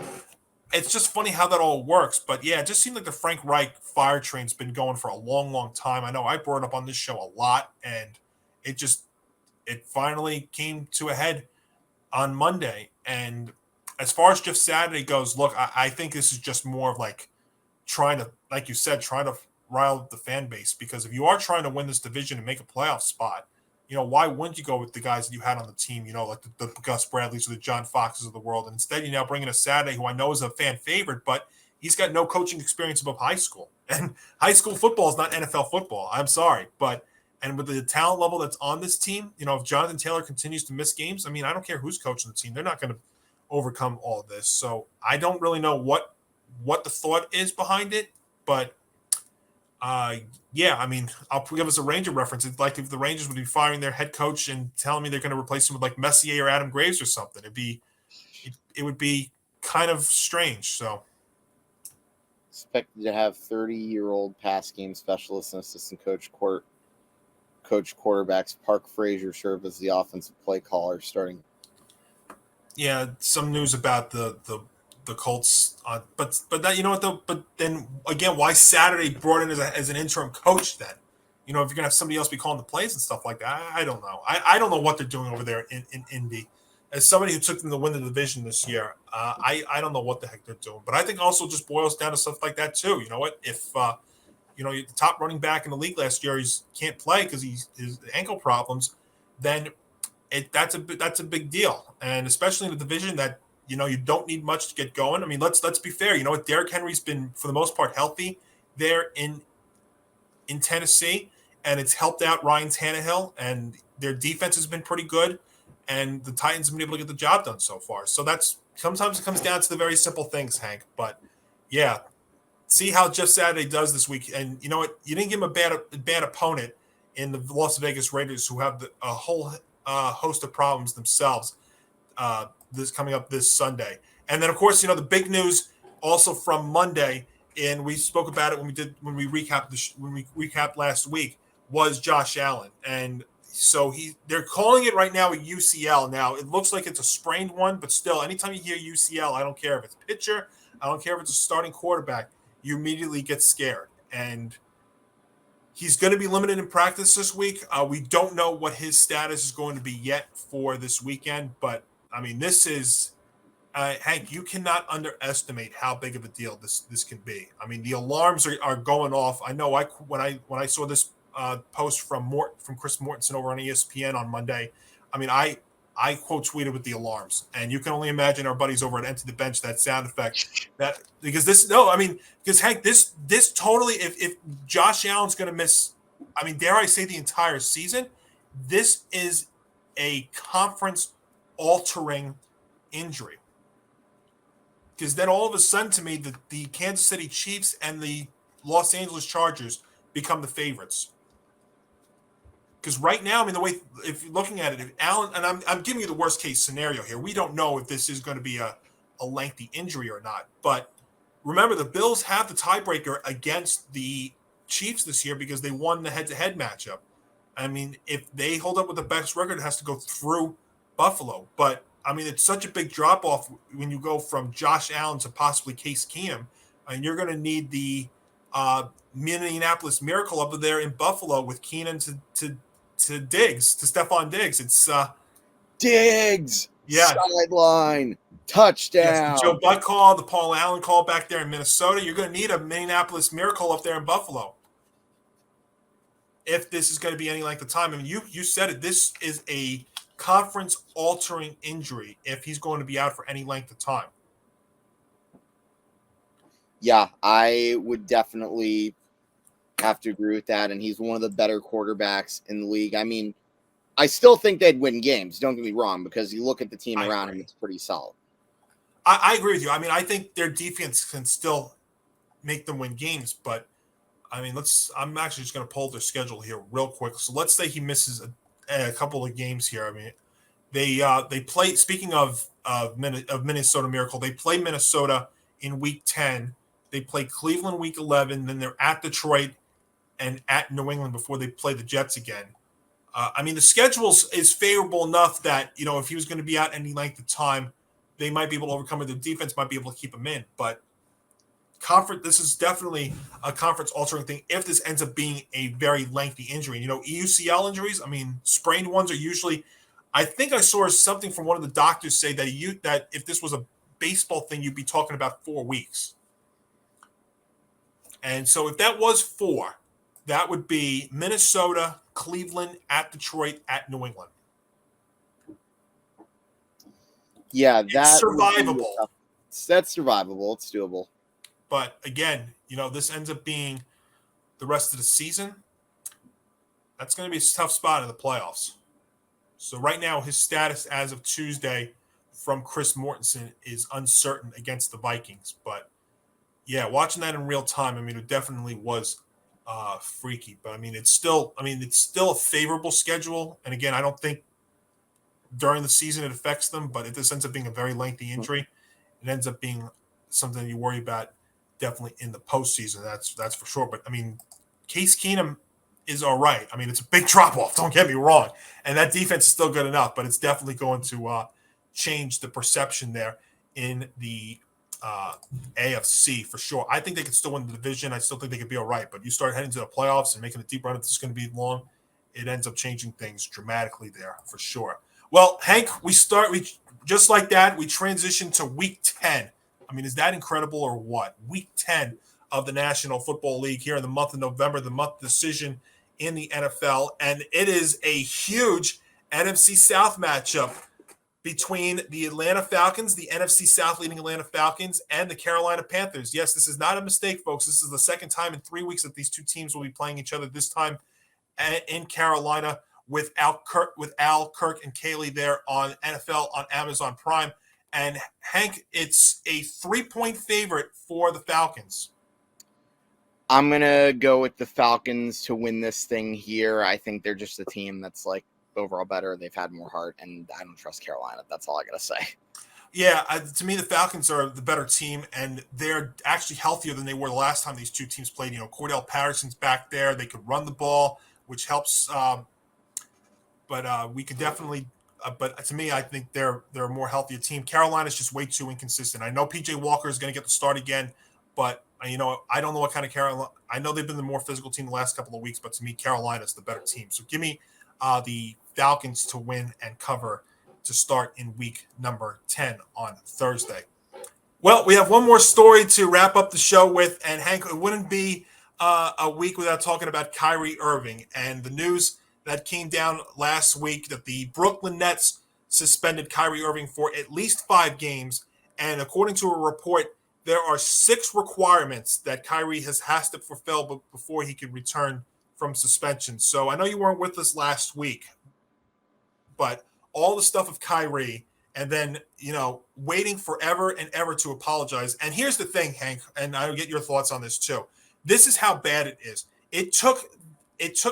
it's just funny how that all works. But, yeah, it just seemed like the Frank Reich fire train's been going for a long, long time. I know I brought it up on this show a lot, and it finally came to a head on Monday. And as far as Jeff Saturday goes, look, I think this is just more of like trying to, like you said, trying to rile up the fan base. Because if you are trying to win this division and make a playoff spot, why wouldn't you go with the guys that you had on the team, like the Gus Bradleys or the John Foxes of the world? And instead, you now bring in a Saturday who I know is a fan favorite, but he's got no coaching experience above high school. And high school football is not NFL football. I'm sorry. And with the talent level that's on this team, if Jonathan Taylor continues to miss games, I don't care who's coaching the team. They're not going to overcome all of this. So I don't really know what the thought is behind it. But, I'll give us a Ranger reference. It's like if the Rangers would be firing their head coach and telling me they're going to replace him with like Messier or Adam Graves or something. It would be kind of strange. So expected to have 30-year-old pass game specialist and assistant coach quarterbacks Park Frazier serve as the offensive play caller starting. Yeah, some news about the Colts, but that but then again, why Saturday brought in as an interim coach then? If you're gonna have somebody else be calling the plays and stuff like that, I don't know. I don't know what they're doing over there in Indy. As somebody who took them to win the division this year, I don't know what the heck they're doing. But I think also just boils down to stuff like that too. You know what? If the top running back in the league last year can't play because his ankle problems, then that's a big deal, and especially in a division that you don't need much to get going. Let's be fair. Derrick Henry's been for the most part healthy there in Tennessee, and it's helped out Ryan Tannehill, and their defense has been pretty good, and the Titans have been able to get the job done so far. So sometimes it comes down to the very simple things, Hank. But yeah, see how Jeff Saturday does this week, and you know what? You didn't give him a bad opponent in the Las Vegas Raiders, who have a whole host of problems themselves. This coming up this Sunday, and then of course the big news also from Monday, and we spoke about it when we recapped last week, was Josh Allen, and so they're calling it right now a UCL. Now it looks like it's a sprained one, but still, anytime you hear UCL, I don't care if it's pitcher, I don't care if it's a starting quarterback, you immediately get scared, and he's going to be limited in practice this week. We don't know what his status is going to be yet for this weekend, but this is Hank. You cannot underestimate how big of a deal this can be. The alarms are going off. I know. When I saw this post from Chris Mortensen over on ESPN on Monday, I quote tweeted with the alarms, and you can only imagine our buddies over at Empty the Bench that sound effect because Hank, this totally if Josh Allen's going to miss, dare I say the entire season, this is a conference altering injury, because then all of a sudden to me the Kansas City Chiefs and the Los Angeles Chargers become the favorites. Because right now, the way, if you're looking at it, if Allen, and I'm giving you the worst case scenario here, we don't know if this is going to be a lengthy injury or not. But remember, the Bills have the tiebreaker against the Chiefs this year because they won the head-to-head matchup. I mean, if they hold up with the best record, it has to go through Buffalo. But I mean, it's such a big drop off when you go from Josh Allen to possibly Case Keenum, and you're going to need the Minneapolis Miracle up there in Buffalo with Keenan to Diggs, to Stephon Diggs. It's Diggs, yeah, sideline, yes, touchdown. the Joe Buck call, the Paul Allen call back there in Minnesota. You're going to need a Minneapolis Miracle up there in Buffalo if this is going to be any length of time. I mean, you said it. This is a conference-altering injury if he's going to be out for any length of time. Yeah, I would definitely have to agree with that. And he's one of the better quarterbacks in the league. I mean, I still think they'd win games. Don't get me wrong, because you look at the team around him, it's pretty solid. I agree with you. I mean, I think their defense can still make them win games, but I mean, I'm actually just going to pull their schedule here real quick. So let's say he misses a couple of games here. I mean, they play. Speaking of Minnesota Miracle, they play Minnesota in Week 10. They play Cleveland Week 11. Then they're at Detroit and at New England before they play the Jets again. I mean, the schedule is favorable enough that, you know, if he was going to be out any length of time, they might be able to overcome it. The defense might be able to keep him in. But this is definitely a conference-altering thing if this ends up being a very lengthy injury. You know, UCL injuries, I mean, sprained ones are usually – I think I saw something from one of the doctors say that if this was a baseball thing, you'd be talking about 4 weeks. And so if that was 4, that would be Minnesota, Cleveland, at Detroit, at New England. Yeah, that's survivable. That's survivable. It's doable. But again, you know, this ends up being the rest of the season. That's going to be a tough spot in the playoffs. So right now, his status as of Tuesday from Chris Mortensen is uncertain against the Vikings. But yeah, watching that in real time, I mean, it definitely was freaky. But I mean, it's still a favorable schedule. And again, I don't think during the season it affects them. But if this ends up being a very lengthy injury, it ends up being something you worry about definitely in the postseason. That's for sure. But I mean, Case Keenum is all right. I mean, it's a big drop off. Don't get me wrong, and that defense is still good enough. But it's definitely going to change the perception there in the AFC for sure. I think they could still win the division. I still think they could be all right. But you start heading to the playoffs and making a deep run if this is going to be long, it ends up changing things dramatically there for sure. Well, Hank, we just like that. We transition to Week 10. I mean, is that incredible or what? Week 10 of the National Football League here in the month of November, the month decision in the NFL. And it is a huge NFC South matchup between the Atlanta Falcons, the NFC South leading Atlanta Falcons, and the Carolina Panthers. Yes, this is not a mistake, folks. This is the second time in 3 weeks that these two teams will be playing each other, this time in Carolina with Al, Kirk, and Kaylee there on NFL on Amazon Prime. And Hank, it's a 3-point favorite for the Falcons. I'm going to go with the Falcons to win this thing here. I think they're just a team that's like overall better. They've had more heart, and I don't trust Carolina. That's all I got to say. Yeah, to me, the Falcons are the better team, and they're actually healthier than they were the last time these two teams played. You know, Cordell Patterson's back there. They could run the ball, which helps. But we could definitely but to me, I think they're a more healthier team. Carolina's just way too inconsistent. I know PJ Walker is going to get the start again, but you know, I don't know what kind of Carolina. I know they've been the more physical team the last couple of weeks, but to me, Carolina's the better team. So give me the Falcons to win and cover to start in week number 10 on Thursday. Well, we have one more story to wrap up the show with, and Hank, it wouldn't be a week without talking about Kyrie Irving and the news that came down last week that the Brooklyn Nets suspended Kyrie Irving for at least 5 games. And according to a report, there are 6 requirements that Kyrie has to fulfill before he can return from suspension. So I know you weren't with us last week, but all the stuff of Kyrie and then, you know, waiting forever and ever to apologize. And here's the thing, Hank, and I'll get your thoughts on this too. This is how bad it is. It took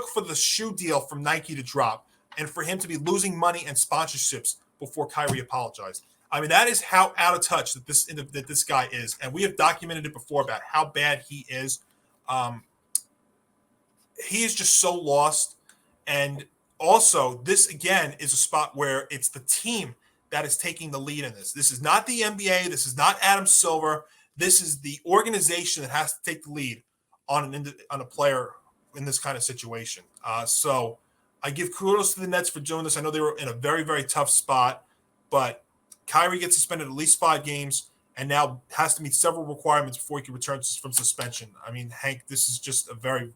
for the shoe deal from Nike to drop and for him to be losing money and sponsorships before Kyrie apologized. I mean, that is how out of touch that this guy is. And we have documented it before about how bad he is. He is just so lost. And also, this again is a spot where it's the team that is taking the lead in this. This is not the NBA. This is not Adam Silver. This is the organization that has to take the lead on a player in this kind of situation. So I give kudos to the Nets for doing this. I know they were in a very, very tough spot, but Kyrie gets suspended at least 5 games and now has to meet several requirements before he can return from suspension. I mean, Hank, this is just a very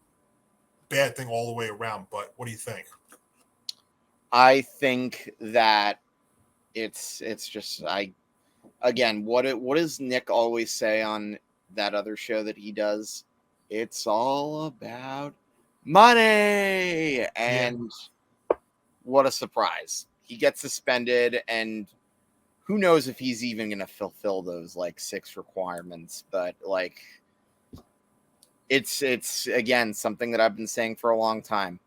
bad thing all the way around, but what do you think? I think that it's just again, what does Nick always say on that other show that he does? It's all about money. And what a surprise. He gets suspended, and who knows if he's even going to fulfill those 6 requirements, but it's again something that I've been saying for a long time.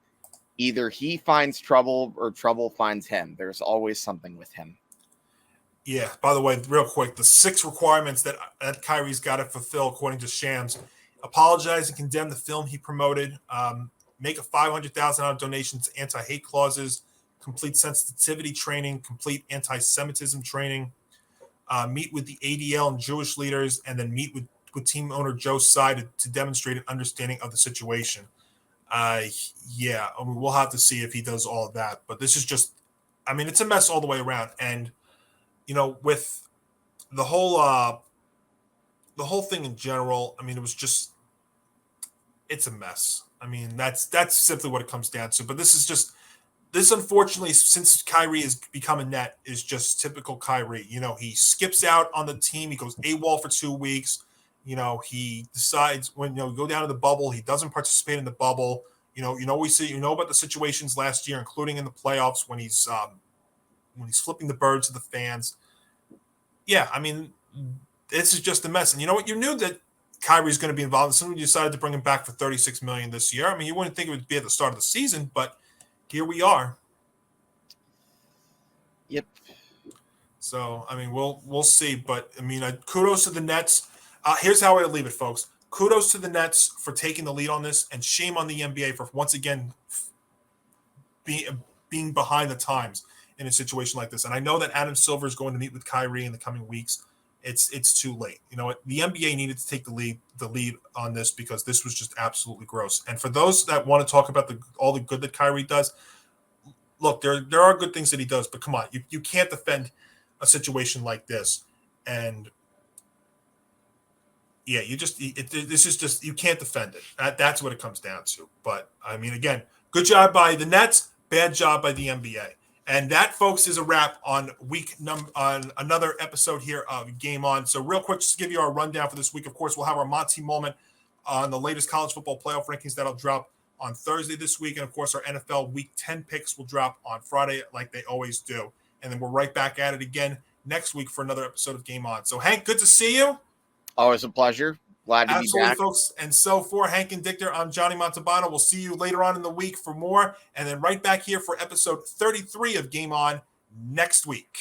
Either he finds trouble or trouble finds him. There's always something with him. Yeah, by the way, real quick, the 6 requirements that Kyrie's got to fulfill, according to Shams: apologize and condemn the film he promoted, make a $500,000 donation to anti-hate clauses, complete sensitivity training, complete anti-Semitism training, meet with the ADL and Jewish leaders, and then meet with team owner Joe Tsai to demonstrate an understanding of the situation. We'll have to see if he does all of that. But this is just, it's a mess all the way around. And, with the whole thing in general, it was just, it's a mess. That's simply what it comes down to. But this unfortunately, since Kyrie has become a net, is just typical Kyrie. He skips out on the team. He goes AWOL for 2 weeks. He decides when go down to the bubble, he doesn't participate in the bubble. We see about the situations last year, including in the playoffs when he's flipping the bird to the fans. Yeah, this is just a mess. And you know what? You knew that Kyrie's going to be involved. So you decided to bring him back for $36 million this year. You wouldn't think it would be at the start of the season, but here we are. Yep. So we'll see. But kudos to the Nets. Here's how I leave it, folks. Kudos to the Nets for taking the lead on this, and shame on the NBA for once again being behind the times in a situation like this. And I know that Adam Silver is going to meet with Kyrie in the coming weeks. It's too late. You know what? The NBA needed to take the lead on this, because this was just absolutely gross. And for those that want to talk about all the good that Kyrie does, look, there are good things that he does, but come on, you can't defend a situation like this. And yeah, this is just, you can't defend it. That's what it comes down to. But again, good job by the Nets, bad job by the NBA. And that, folks, is a wrap on on another episode here of Game On. So real quick, just to give you our rundown for this week. Of course, we'll have our Monty moment on the latest college football playoff rankings that'll drop on Thursday this week. And of course, our NFL Week 10 picks will drop on Friday like they always do. And then we're right back at it again next week for another episode of Game On. So Hank, good to see you. Always a pleasure. Glad to be back. Folks. And so for Hank Indictor, I'm Johnny Montalbano. We'll see you later on in the week for more. And then right back here for episode 33 of Game On next week.